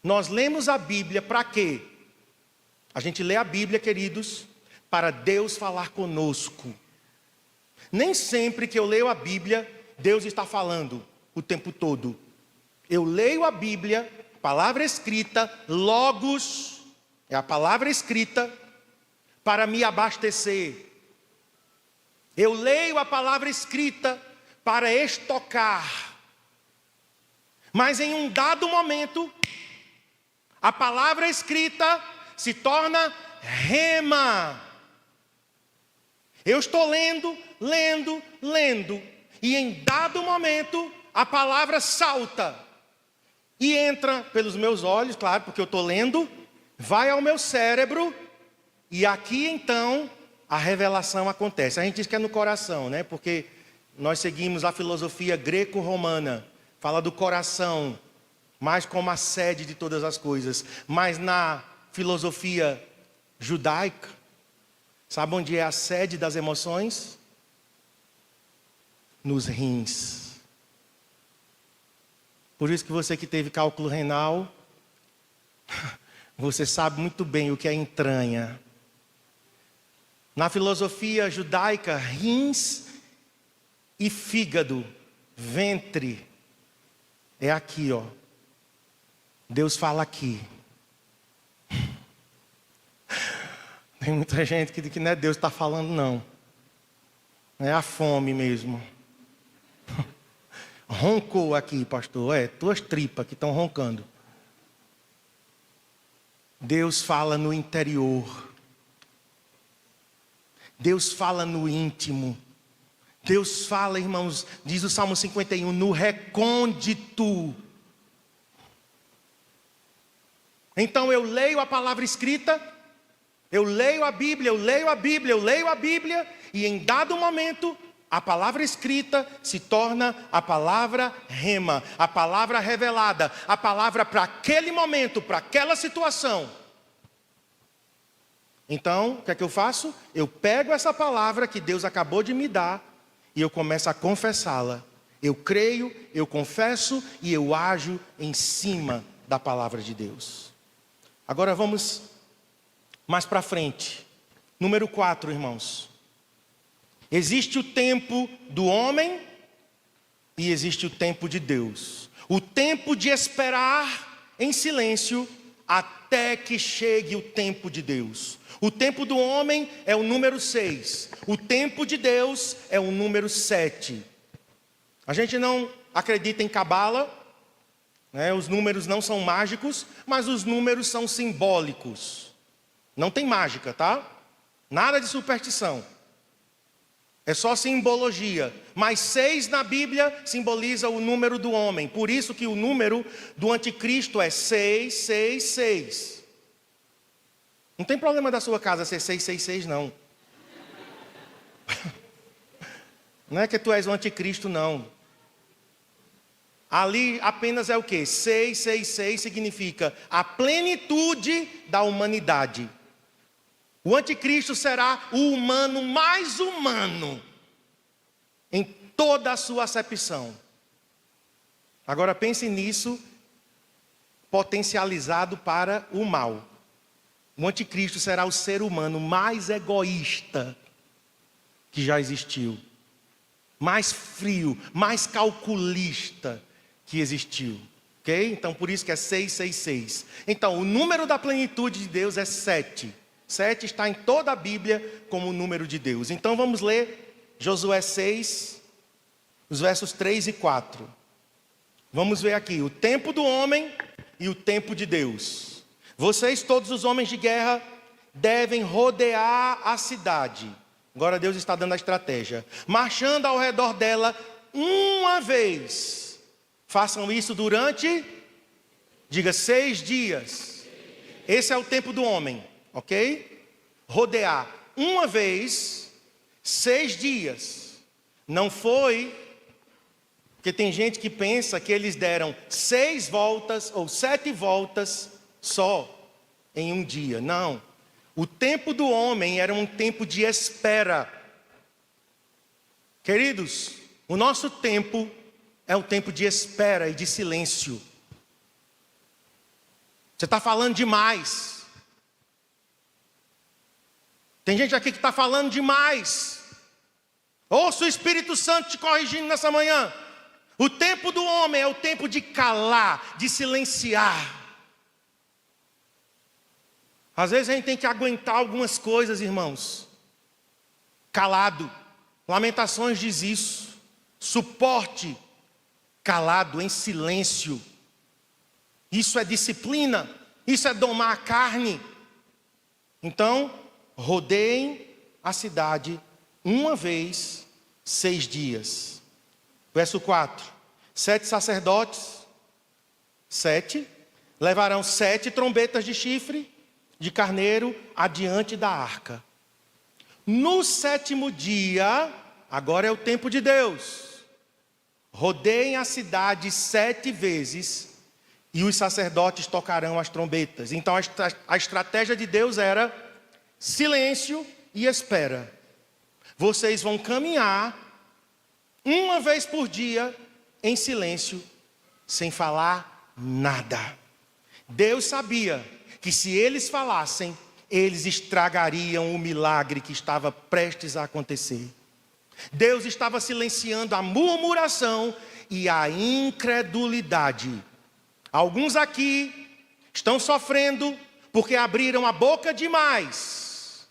Nós lemos a Bíblia para quê? A gente lê a Bíblia, queridos, para Deus falar conosco. Nem sempre que eu leio a Bíblia, Deus está falando o tempo todo. Eu leio a Bíblia, palavra escrita, logos, é a palavra escrita, para me abastecer. Eu leio a palavra escrita para estocar. Mas em um dado momento, a palavra escrita se torna rema. Eu estou lendo, e em dado momento, a palavra salta e entra pelos meus olhos, claro, porque eu estou lendo, vai ao meu cérebro, e aqui então a revelação acontece. A gente diz que é no coração, né? Porque nós seguimos a filosofia greco-romana, fala do coração, mais como a sede de todas as coisas. Mas na filosofia judaica, sabe onde é a sede das emoções? Nos rins. Por isso que você que teve cálculo renal, você sabe muito bem o que é entranha. Na filosofia judaica, rins e fígado, ventre, é aqui, ó. Deus fala aqui. Tem muita gente que diz que não é Deus que está falando, não. É a fome mesmo. Roncou aqui, pastor. É, tuas tripas que estão roncando. Deus fala no interior. Deus fala no íntimo. Deus fala, irmãos, diz o Salmo 51, no recôndito. Então eu leio a palavra escrita, eu leio a Bíblia, eu leio a Bíblia, eu leio a Bíblia, e em dado momento, a palavra escrita se torna a palavra rema, a palavra revelada, a palavra para aquele momento, para aquela situação. Então, o que é que eu faço? Eu pego essa palavra que Deus acabou de me dar e eu começo a confessá-la. Eu creio, eu confesso e eu ajo em cima da palavra de Deus. Agora vamos mais para frente. Número 4, irmãos. Existe o tempo do homem e existe o tempo de Deus. O tempo de esperar em silêncio até que chegue o tempo de Deus. O tempo do homem é o número 6. O tempo de Deus é o número 7. A gente não acredita em cabala, né? Os números não são mágicos, mas os números são simbólicos. Não tem mágica, tá? Nada de superstição. É só simbologia. Mas 6 na Bíblia simboliza o número do homem. Por isso que o número do anticristo é 666. Não tem problema da sua casa ser 666, não. Não é que tu és o anticristo, não. Ali apenas é o quê? 666 significa a plenitude da humanidade. O anticristo será o humano mais humano em toda a sua acepção. Agora pense nisso potencializado para o mal. O anticristo será o ser humano mais egoísta que já existiu. Mais frio, mais calculista que existiu. Ok? Então por isso que é 666. Então o número da plenitude de Deus é 7. 7 está em toda a Bíblia como o número de Deus. Então vamos ler Josué 6, os versos 3 e 4. Vamos ver aqui o tempo do homem e o tempo de Deus. Vocês, todos os homens de guerra, devem rodear a cidade. Agora Deus está dando a estratégia. Marchando ao redor dela uma vez. Façam isso durante, diga, 6 dias. Esse é o tempo do homem, ok? Rodear uma vez, 6 dias. Não foi, porque tem gente que pensa que eles deram 6 voltas ou 7 voltas só em um dia. Não. O tempo do homem era um tempo de espera. Queridos, o nosso tempo é um tempo de espera e de silêncio. Você está falando demais. Tem gente aqui que está falando demais. Ouça o Espírito Santo te corrigindo nessa manhã. O tempo do homem é o tempo de calar, de silenciar. Às vezes a gente tem que aguentar algumas coisas, irmãos. Calado. Lamentações diz isso. Suporte. Calado, em silêncio. Isso é disciplina. Isso é domar a carne. Então, rodeiem a cidade uma vez, 6 dias. Verso 4. 7 sacerdotes, 7, levarão 7 trombetas de chifre de carneiro adiante da arca. No 7º dia, agora é o tempo de Deus, rodeiem a cidade 7 vezes e os sacerdotes tocarão as trombetas. Então a estratégia de Deus era silêncio e espera. Vocês vão caminhar uma vez por dia em silêncio, sem falar nada. Deus sabia que se eles falassem, eles estragariam o milagre que estava prestes a acontecer. Deus estava silenciando a murmuração e a incredulidade. Alguns aqui estão sofrendo porque abriram a boca demais,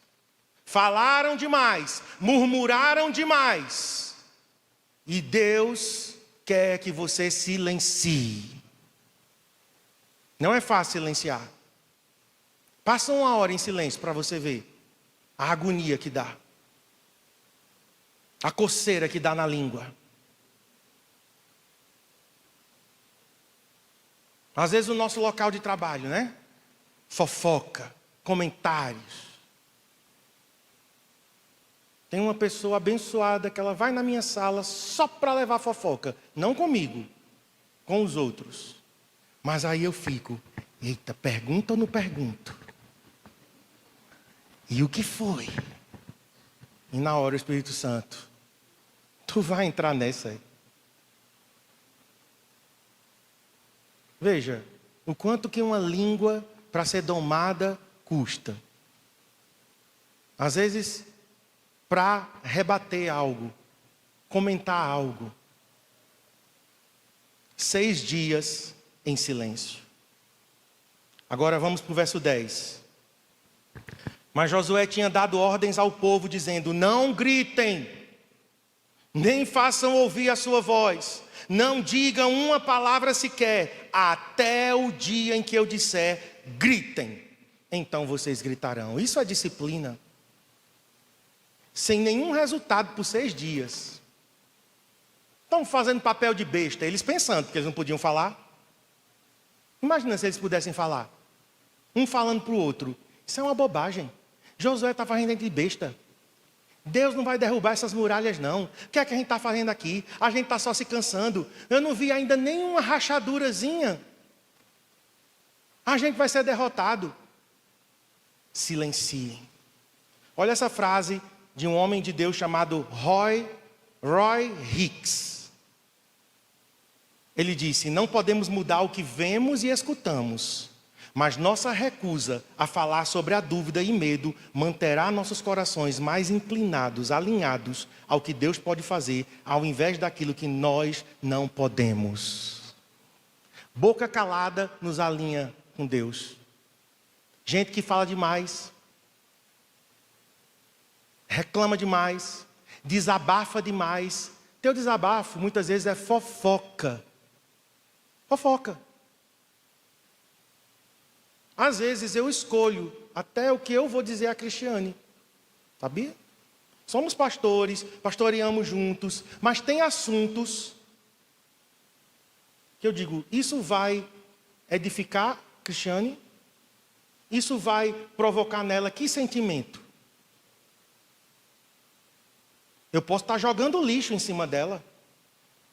falaram demais, murmuraram demais. E Deus quer que você silencie. Não é fácil silenciar. Passa uma hora em silêncio para você ver a agonia que dá. A coceira que dá na língua. Às vezes o nosso local de trabalho, né? fofoca, comentários. Tem uma pessoa abençoada que ela vai na minha sala só para levar fofoca. Não comigo, com os outros. Mas aí eu fico, eita, pergunta ou não pergunto? E o que foi? E na hora o Espírito Santo, tu vai entrar nessa aí. Veja, o quanto que uma língua para ser domada custa. Às vezes, para rebater algo, comentar algo. 6 dias em silêncio. Agora vamos para o verso 10. Mas Josué tinha dado ordens ao povo, dizendo: não gritem, nem façam ouvir a sua voz, não digam uma palavra sequer, até o dia em que eu disser, gritem, então vocês gritarão. Isso é disciplina. Sem nenhum resultado por 6 dias. Estão fazendo papel de besta, eles pensando que eles não podiam falar. Imagina se eles pudessem falar. Um falando para o outro. Isso é uma bobagem. Josué está fazendo de besta. Deus não vai derrubar essas muralhas não. O que é que a gente está fazendo aqui? A gente está só se cansando. Eu não vi ainda nenhuma rachadurazinha. A gente vai ser derrotado. Silenciem. Olha essa frase de um homem de Deus chamado Roy Hicks. Ele disse: não podemos mudar o que vemos e escutamos, mas nossa recusa a falar sobre a dúvida e medo manterá nossos corações mais inclinados, alinhados ao que Deus pode fazer, ao invés daquilo que nós não podemos. Boca calada nos alinha com Deus. Gente que fala demais, reclama demais, desabafa demais. Teu desabafo muitas vezes é fofoca. Fofoca. Às vezes eu escolho até o que eu vou dizer a Cristiane. Sabia? Somos pastores, pastoreamos juntos, mas tem assuntos que eu digo, isso vai edificar Cristiane? Isso vai provocar nela que sentimento? Eu posso estar jogando lixo em cima dela.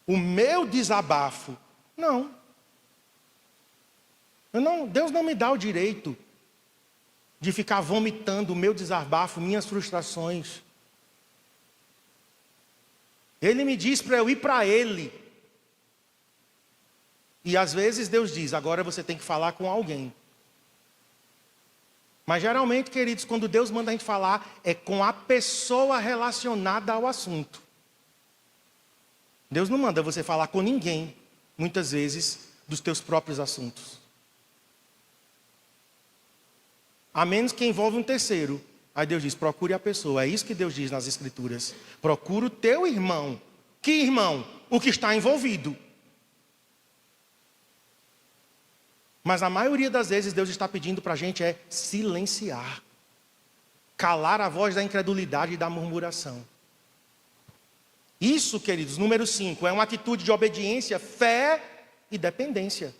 O meu desabafo, não. Deus não me dá o direito de ficar vomitando o meu desabafo, minhas frustrações. Ele me diz para eu ir para Ele. E às vezes Deus diz, agora você tem que falar com alguém. Mas geralmente, queridos, quando Deus manda a gente falar, é com a pessoa relacionada ao assunto. Deus não manda você falar com ninguém, muitas vezes, dos teus próprios assuntos. A menos que envolva um terceiro. Aí Deus diz, procure a pessoa. É isso que Deus diz nas Escrituras. Procura o teu irmão. Que irmão? O que está envolvido. Mas a maioria das vezes Deus está pedindo para a gente é silenciar. Calar a voz da incredulidade e da murmuração. Isso, queridos, número 5, é uma atitude de obediência, fé e dependência.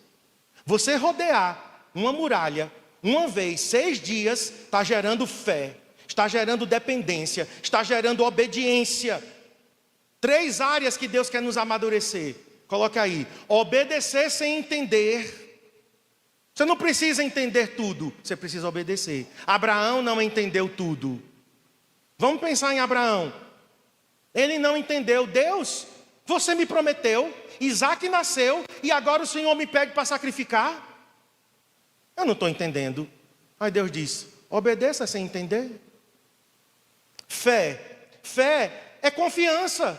Você rodear uma muralha uma vez, 6 dias, está gerando fé, está gerando dependência, está gerando obediência. 3 áreas que Deus quer nos amadurecer. Coloca aí, obedecer sem entender. Você não precisa entender tudo, você precisa obedecer. Abraão não entendeu tudo. Vamos pensar em Abraão. Ele não entendeu. Deus, você me prometeu, Isaac nasceu e agora o Senhor me pede para sacrificar? Eu não estou entendendo. Aí Deus diz, obedeça sem entender. Fé é confiança.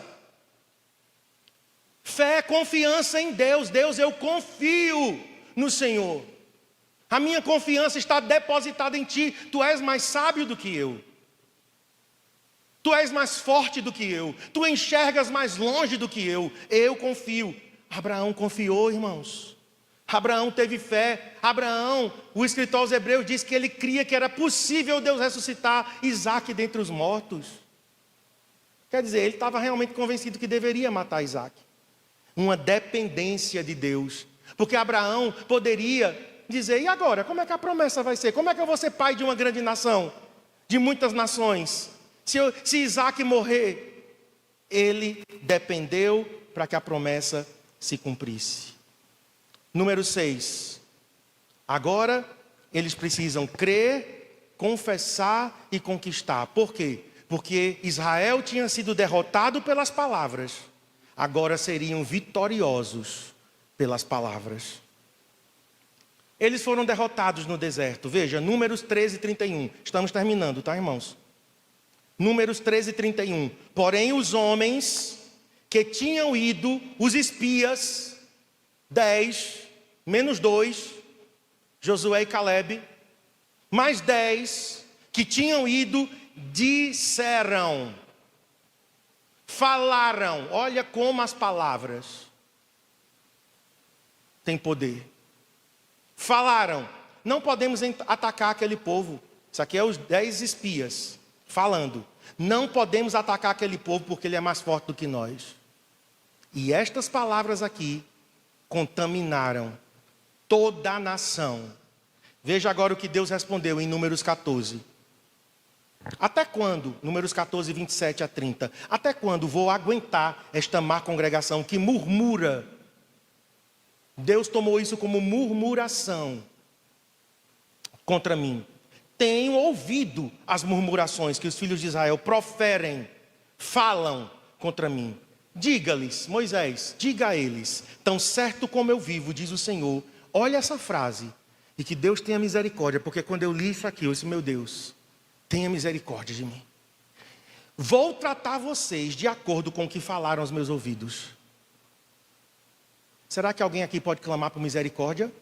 Fé é confiança em Deus. Deus, eu confio no Senhor. A minha confiança está depositada em Ti. Tu és mais sábio do que eu. Tu és mais forte do que eu. Tu enxergas mais longe do que eu. Eu confio. Abraão confiou, irmãos. Abraão teve fé. Abraão, o escritor aos Hebreus diz que ele cria que era possível Deus ressuscitar Isaac dentre os mortos. Quer dizer, ele estava realmente convencido que deveria matar Isaac. Uma dependência de Deus. Porque Abraão poderia dizer, e agora? Como é que a promessa vai ser? Como é que eu vou ser pai de uma grande nação? De muitas nações? Se Isaac morrer, ele dependeu para que a promessa se cumprisse. Número 6. Agora, eles precisam crer, confessar e conquistar. Por quê? Porque Israel tinha sido derrotado pelas palavras. Agora seriam vitoriosos pelas palavras. Eles foram derrotados no deserto. Veja, Números 13, 31. Estamos terminando, tá, irmãos? Números 13, 31. Porém, os homens que tinham ido, os espias, 10, menos 2, Josué e Caleb, mais 10, que tinham ido, disseram, falaram. Olha como as palavras têm poder. Falaram, não podemos atacar aquele povo. Isso aqui é os 10 espias falando. Não podemos atacar aquele povo porque ele é mais forte do que nós. E estas palavras aqui contaminaram toda a nação. Veja agora o que Deus respondeu em Números 14. Até quando, Números 14, 27 a 30, até quando vou aguentar esta má congregação que murmura? Deus tomou isso como murmuração contra mim. Tenho ouvido as murmurações que os filhos de Israel proferem, falam contra mim. Diga-lhes, Moisés, diga a eles, tão certo como eu vivo, diz o Senhor. Olha essa frase, e que Deus tenha misericórdia, porque quando eu li isso aqui, eu disse, meu Deus, tenha misericórdia de mim. Vou tratar vocês de acordo com o que falaram aos meus ouvidos. Será que alguém aqui pode clamar por misericórdia?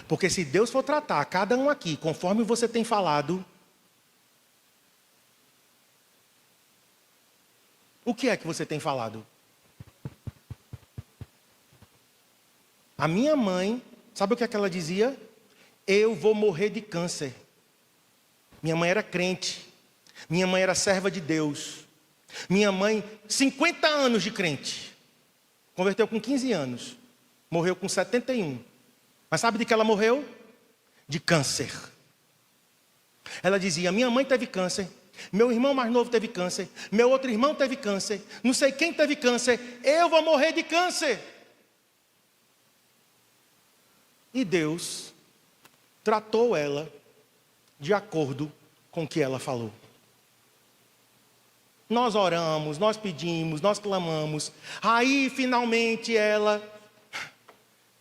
Porque se Deus for tratar cada um aqui conforme você tem falado, o que é que você tem falado? A minha mãe, sabe o que é que ela dizia? Eu vou morrer de câncer. Minha mãe era crente. Minha mãe era serva de Deus. Minha mãe, 50 anos de crente. Converteu com 15 anos. Morreu com 71. Mas sabe de que ela morreu? De câncer. Ela dizia, minha mãe teve câncer. Meu irmão mais novo teve câncer. Meu outro irmão teve câncer. Não sei quem teve câncer. Eu vou morrer de câncer. E Deus tratou ela de acordo com o que ela falou. Nós oramos, nós pedimos, nós clamamos. Aí, finalmente, ela,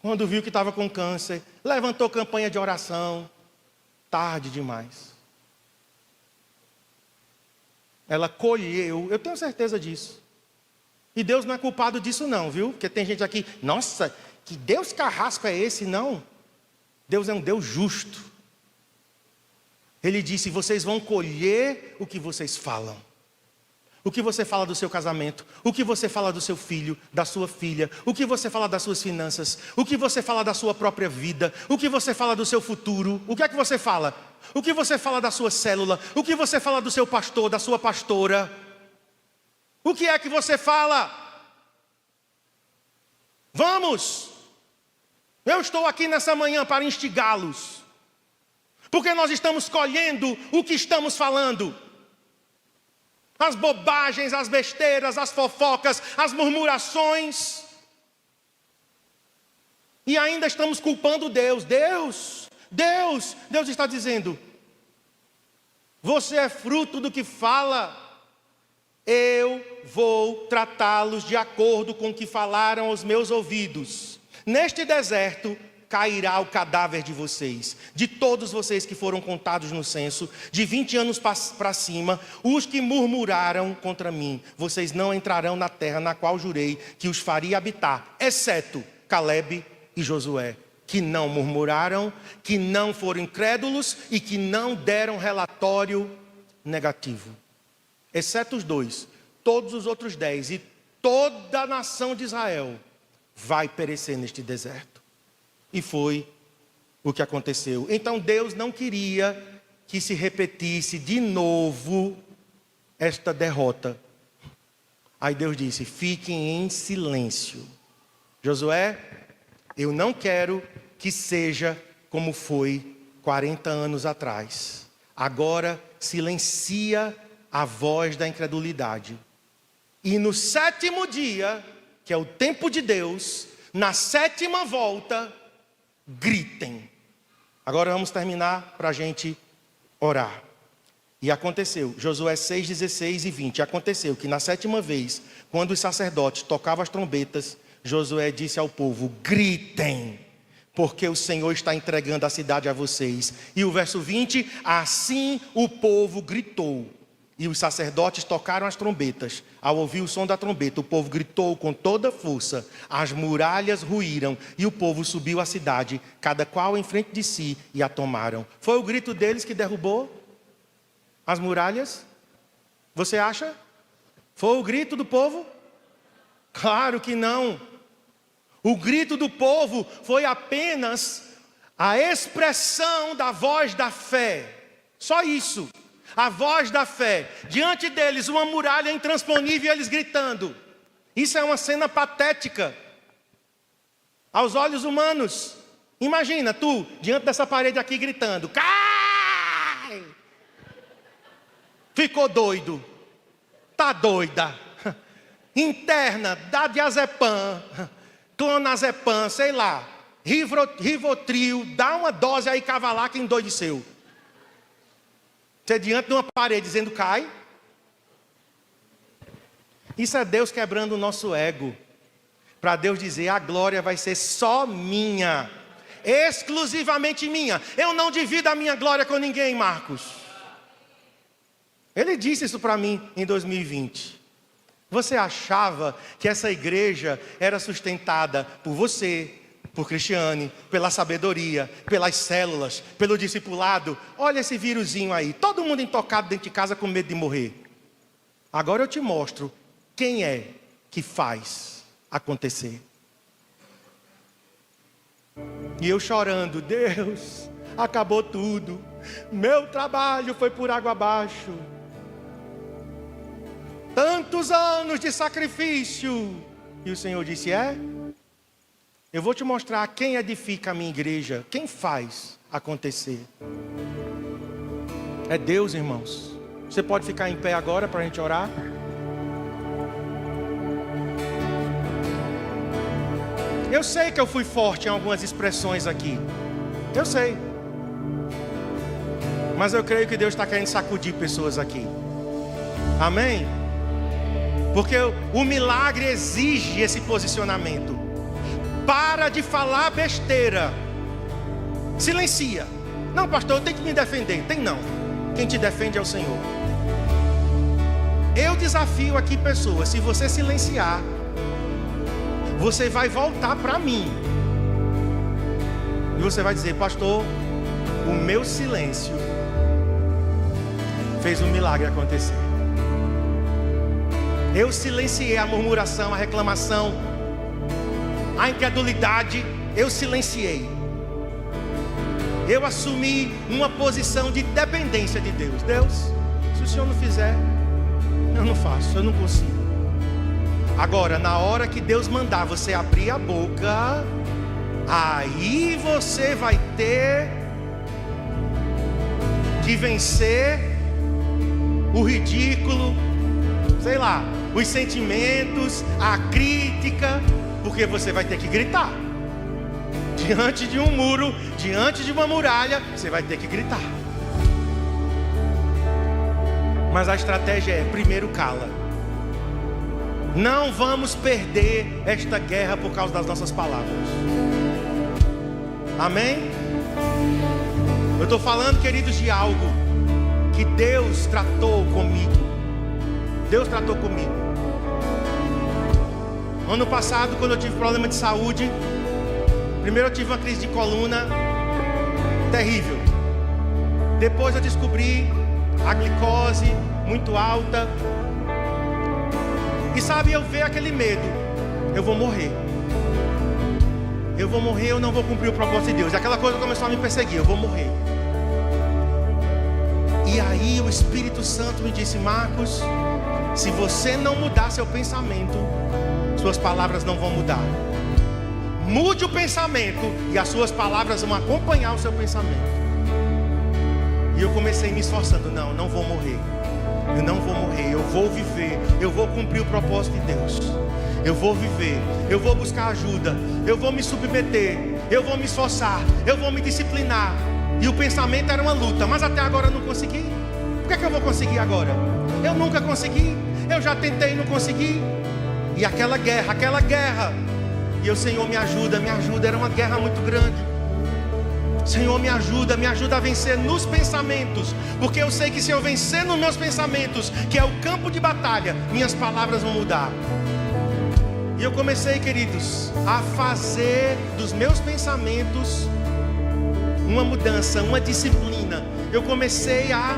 quando viu que estava com câncer, levantou campanha de oração. Tarde demais. Ela colheu, eu tenho certeza disso. E Deus não é culpado disso não, viu? Porque tem gente aqui, nossa, que Deus carrasco é esse? Não. Deus é um Deus justo. Ele disse, vocês vão colher o que vocês falam. O que você fala do seu casamento, o que você fala do seu filho, da sua filha, o que você fala das suas finanças, o que você fala da sua própria vida, o que você fala do seu futuro, o que é que você fala? O que você fala da sua célula, o que você fala do seu pastor, da sua pastora? O que é que você fala? Vamos! Eu estou aqui nessa manhã para instigá-los, porque nós estamos colhendo o que estamos falando. As bobagens, as besteiras, as fofocas, as murmurações. E ainda estamos culpando Deus. Deus está dizendo, você é fruto do que fala. Eu vou tratá-los de acordo com o que falaram aos meus ouvidos. Neste deserto cairá o cadáver de vocês, de todos vocês que foram contados no censo, de 20 anos para cima, os que murmuraram contra mim, vocês não entrarão na terra na qual jurei que os faria habitar, exceto Caleb e Josué, que não murmuraram, que não foram incrédulos e que não deram relatório negativo. Exceto os dois, todos os outros 10 e toda a nação de Israel vai perecer neste deserto. E foi o que aconteceu. Então Deus não queria que se repetisse de novo esta derrota. Aí Deus disse, fiquem em silêncio. Josué, eu não quero que seja como foi 40 anos atrás. Agora silencia a voz da incredulidade. E no 7º dia, que é o tempo de Deus, na 7ª volta, gritem. Agora vamos terminar para a gente orar. E aconteceu, Josué 6, 16 e 20. Aconteceu que na 7ª vez, quando os sacerdotes tocavam as trombetas, Josué disse ao povo: gritem, porque o Senhor está entregando a cidade a vocês. E o verso 20, assim o povo gritou. E os sacerdotes tocaram as trombetas. Ao ouvir o som da trombeta, o povo gritou com toda força. As muralhas ruíram e o povo subiu à cidade, cada qual em frente de si, e a tomaram. Foi o grito deles que derrubou as muralhas? Você acha? Foi o grito do povo? Claro que não. O grito do povo foi apenas a expressão da voz da fé. Só isso. A voz da fé. Diante deles uma muralha intransponível e eles gritando. Isso é uma cena patética aos olhos humanos. Imagina tu diante dessa parede aqui gritando: cai! Ficou doido. Tá doida. Interna, dá diazepam, clonazepam, sei lá, Rivotril, dá uma dose aí cavalar que endoideceu. Você diante de uma parede dizendo cai. Isso é Deus quebrando o nosso ego. Para Deus dizer: a glória vai ser só minha. Exclusivamente minha. Eu não divido a minha glória com ninguém, Marcos. Ele disse isso para mim em 2020. Você achava que essa igreja era sustentada por você, por Cristiane, pela sabedoria, pelas células, pelo discipulado? Olha esse vírusinho aí, todo mundo intocado dentro de casa com medo de morrer. Agora eu te mostro quem é que faz acontecer. E eu chorando: Deus, acabou tudo, meu trabalho foi por água abaixo. Tantos anos de sacrifício. E o Senhor disse: eu vou te mostrar quem edifica a minha igreja, quem faz acontecer. É Deus, irmãos. Você pode ficar em pé agora para a gente orar? Eu sei que eu fui forte em algumas expressões aqui. Eu sei. Mas eu creio que Deus está querendo sacudir pessoas aqui. Amém? Porque o milagre exige esse posicionamento. Para de falar besteira. Silencia. Não, pastor, eu tenho que me defender. Tem não. Quem te defende é o Senhor. Eu desafio aqui pessoas: se você silenciar, você vai voltar para mim. E você vai dizer: pastor, o meu silêncio fez um milagre acontecer. Eu silenciei a murmuração, a reclamação, a incredulidade. Eu silenciei. Eu assumi uma posição de dependência de Deus. Deus, se o Senhor não fizer, eu não faço, eu não consigo. Agora, na hora que Deus mandar você abrir a boca, aí você vai ter de vencer o ridículo, sei lá, os sentimentos, a crítica, porque você vai ter que gritar. Diante de um muro, diante de uma muralha, você vai ter que gritar. Mas a estratégia é: primeiro cala. Não vamos perder esta guerra por causa das nossas palavras. Amém? Eu estou falando, queridos, de algo que Deus tratou comigo. Deus tratou comigo. Ano passado, quando eu tive problema de saúde, primeiro eu tive uma crise de coluna terrível. Depois eu descobri a glicose muito alta. E sabe, eu vejo aquele medo: eu vou morrer. Eu vou morrer, eu não vou cumprir o propósito de Deus. E aquela coisa começou a me perseguir: eu vou morrer. E aí o Espírito Santo me disse: Marcos, se você não mudar seu pensamento, suas palavras não vão mudar. Mude o pensamento e as suas palavras vão acompanhar o seu pensamento. E eu comecei me esforçando. Não vou morrer. Eu não vou morrer, eu vou viver. Eu vou cumprir o propósito de Deus. Eu vou viver, eu vou buscar ajuda. Eu vou me submeter, eu vou me esforçar, eu vou me disciplinar. E o pensamento era uma luta, mas até agora eu não consegui. Por que eu vou conseguir agora? Eu nunca consegui. Eu já tentei e não consegui. E aquela guerra. E eu, Senhor, me ajuda. Era uma guerra muito grande. Senhor, me ajuda a vencer nos pensamentos. Porque eu sei que se eu vencer nos meus pensamentos, que é o campo de batalha, minhas palavras vão mudar. E eu comecei, queridos, a fazer dos meus pensamentos uma mudança, uma disciplina. Eu comecei a...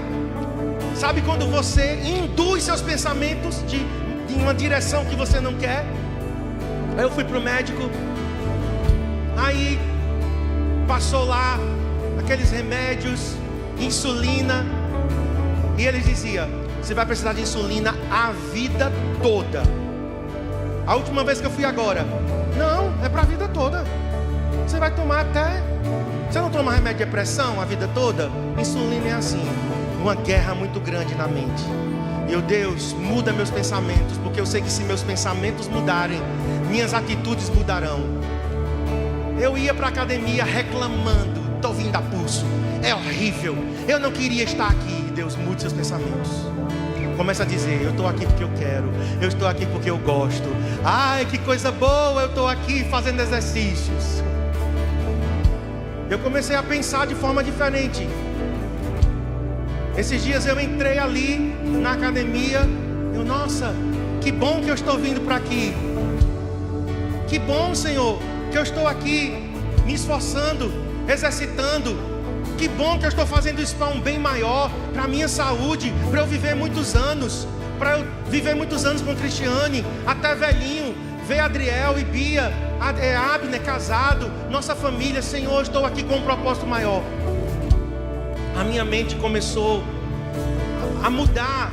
Sabe quando você induz seus pensamentos em uma direção que você não quer? Aí eu fui para o médico. Aí passou lá aqueles remédios, insulina. E ele dizia: você vai precisar de insulina a vida toda. A última vez que eu fui agora: não, é para a vida toda. Você vai tomar até... Você não toma remédio de pressão a vida toda? Insulina é assim. Uma guerra muito grande na mente. Meu Deus, muda meus pensamentos. Porque eu sei que se meus pensamentos mudarem, minhas atitudes mudarão. Eu ia para a academia reclamando: estou vindo a pulso, é horrível, eu não queria estar aqui. Deus, mude seus pensamentos. Começa a dizer: eu estou aqui porque eu quero, eu estou aqui porque eu gosto. Ai, que coisa boa, eu estou aqui fazendo exercícios. Eu comecei a pensar de forma diferente. Esses dias eu entrei ali na academia. Nossa, que bom que eu estou vindo para aqui. Que bom, Senhor, que eu estou aqui me esforçando, exercitando. Que bom que eu estou fazendo isso para um bem maior, para a minha saúde, para eu viver muitos anos. Para eu viver muitos anos com Cristiane, até velhinho, ver Adriel e Bia, Abner casado, nossa família. Senhor, estou aqui com um propósito maior. A minha mente começou a mudar.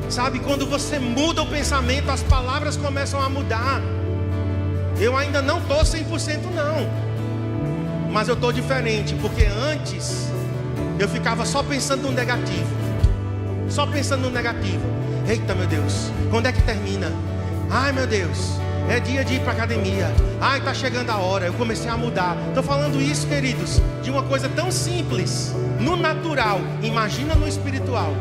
Sabe, quando você muda o pensamento, as palavras começam a mudar. Eu ainda não estou 100% não, mas eu estou diferente. Porque antes eu ficava só pensando no negativo. Só pensando no negativo. Eita, meu Deus, quando é que termina? Ai, meu Deus, é dia de ir para a academia. Ai, está chegando a hora. Eu comecei a mudar. Estou falando isso, queridos, de uma coisa tão simples, no natural. Imagina no espiritual.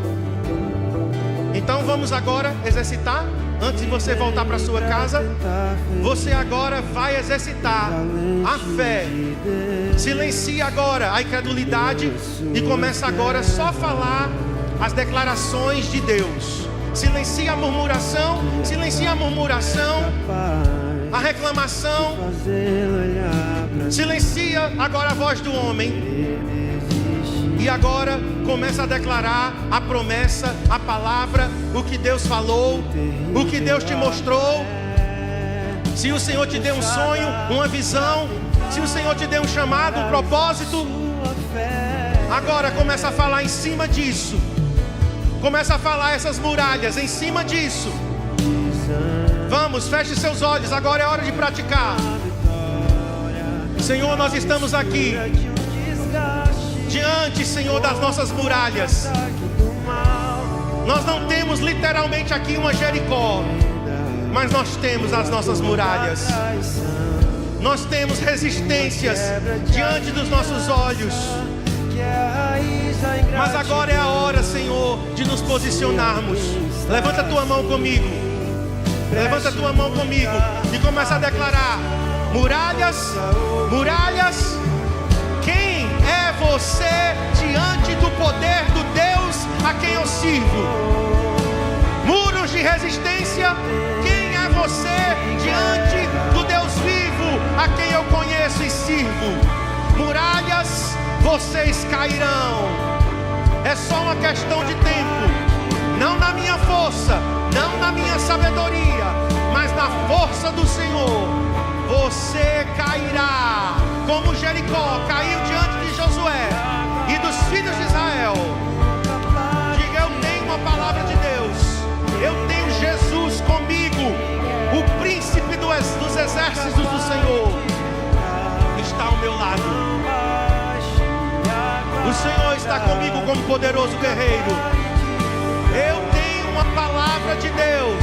Então vamos agora exercitar. Antes de você voltar para sua casa, você agora vai exercitar a fé. Silencia agora a incredulidade e começa agora só a falar as declarações de Deus. Silencia a murmuração, a reclamação. Silencia agora a voz do homem. E agora começa a declarar a promessa, a palavra, o que Deus falou, o que Deus te mostrou. Se o Senhor te deu um sonho, uma visão, se o Senhor te deu um chamado, um propósito, agora começa a falar em cima disso. Começa a falar essas muralhas em cima disso. Vamos, feche seus olhos, agora é hora de praticar. Senhor, nós estamos aqui diante, Senhor, das nossas muralhas. Nós não temos literalmente aqui uma Jericó, mas nós temos as nossas muralhas. Nós temos resistências diante dos nossos olhos. Mas agora é a hora, Senhor, de nos posicionarmos. Levanta a tua mão comigo. Levanta a tua mão comigo e começa a declarar: muralhas, muralhas, quem é você diante do poder do Deus a quem eu sirvo? Muros de resistência, quem é você diante do Deus vivo a quem eu conheço e sirvo? Muralhas, vocês cairão. É só uma questão de tempo. Não na minha força, não na minha sabedoria, mas na força do Senhor. Você cairá, como Jericó caiu diante de Josué e dos filhos de Israel. Diga: eu tenho uma palavra de Deus. Eu tenho Jesus comigo, o príncipe dos exércitos do Senhor. O Senhor está comigo como poderoso guerreiro. Eu tenho uma palavra de Deus.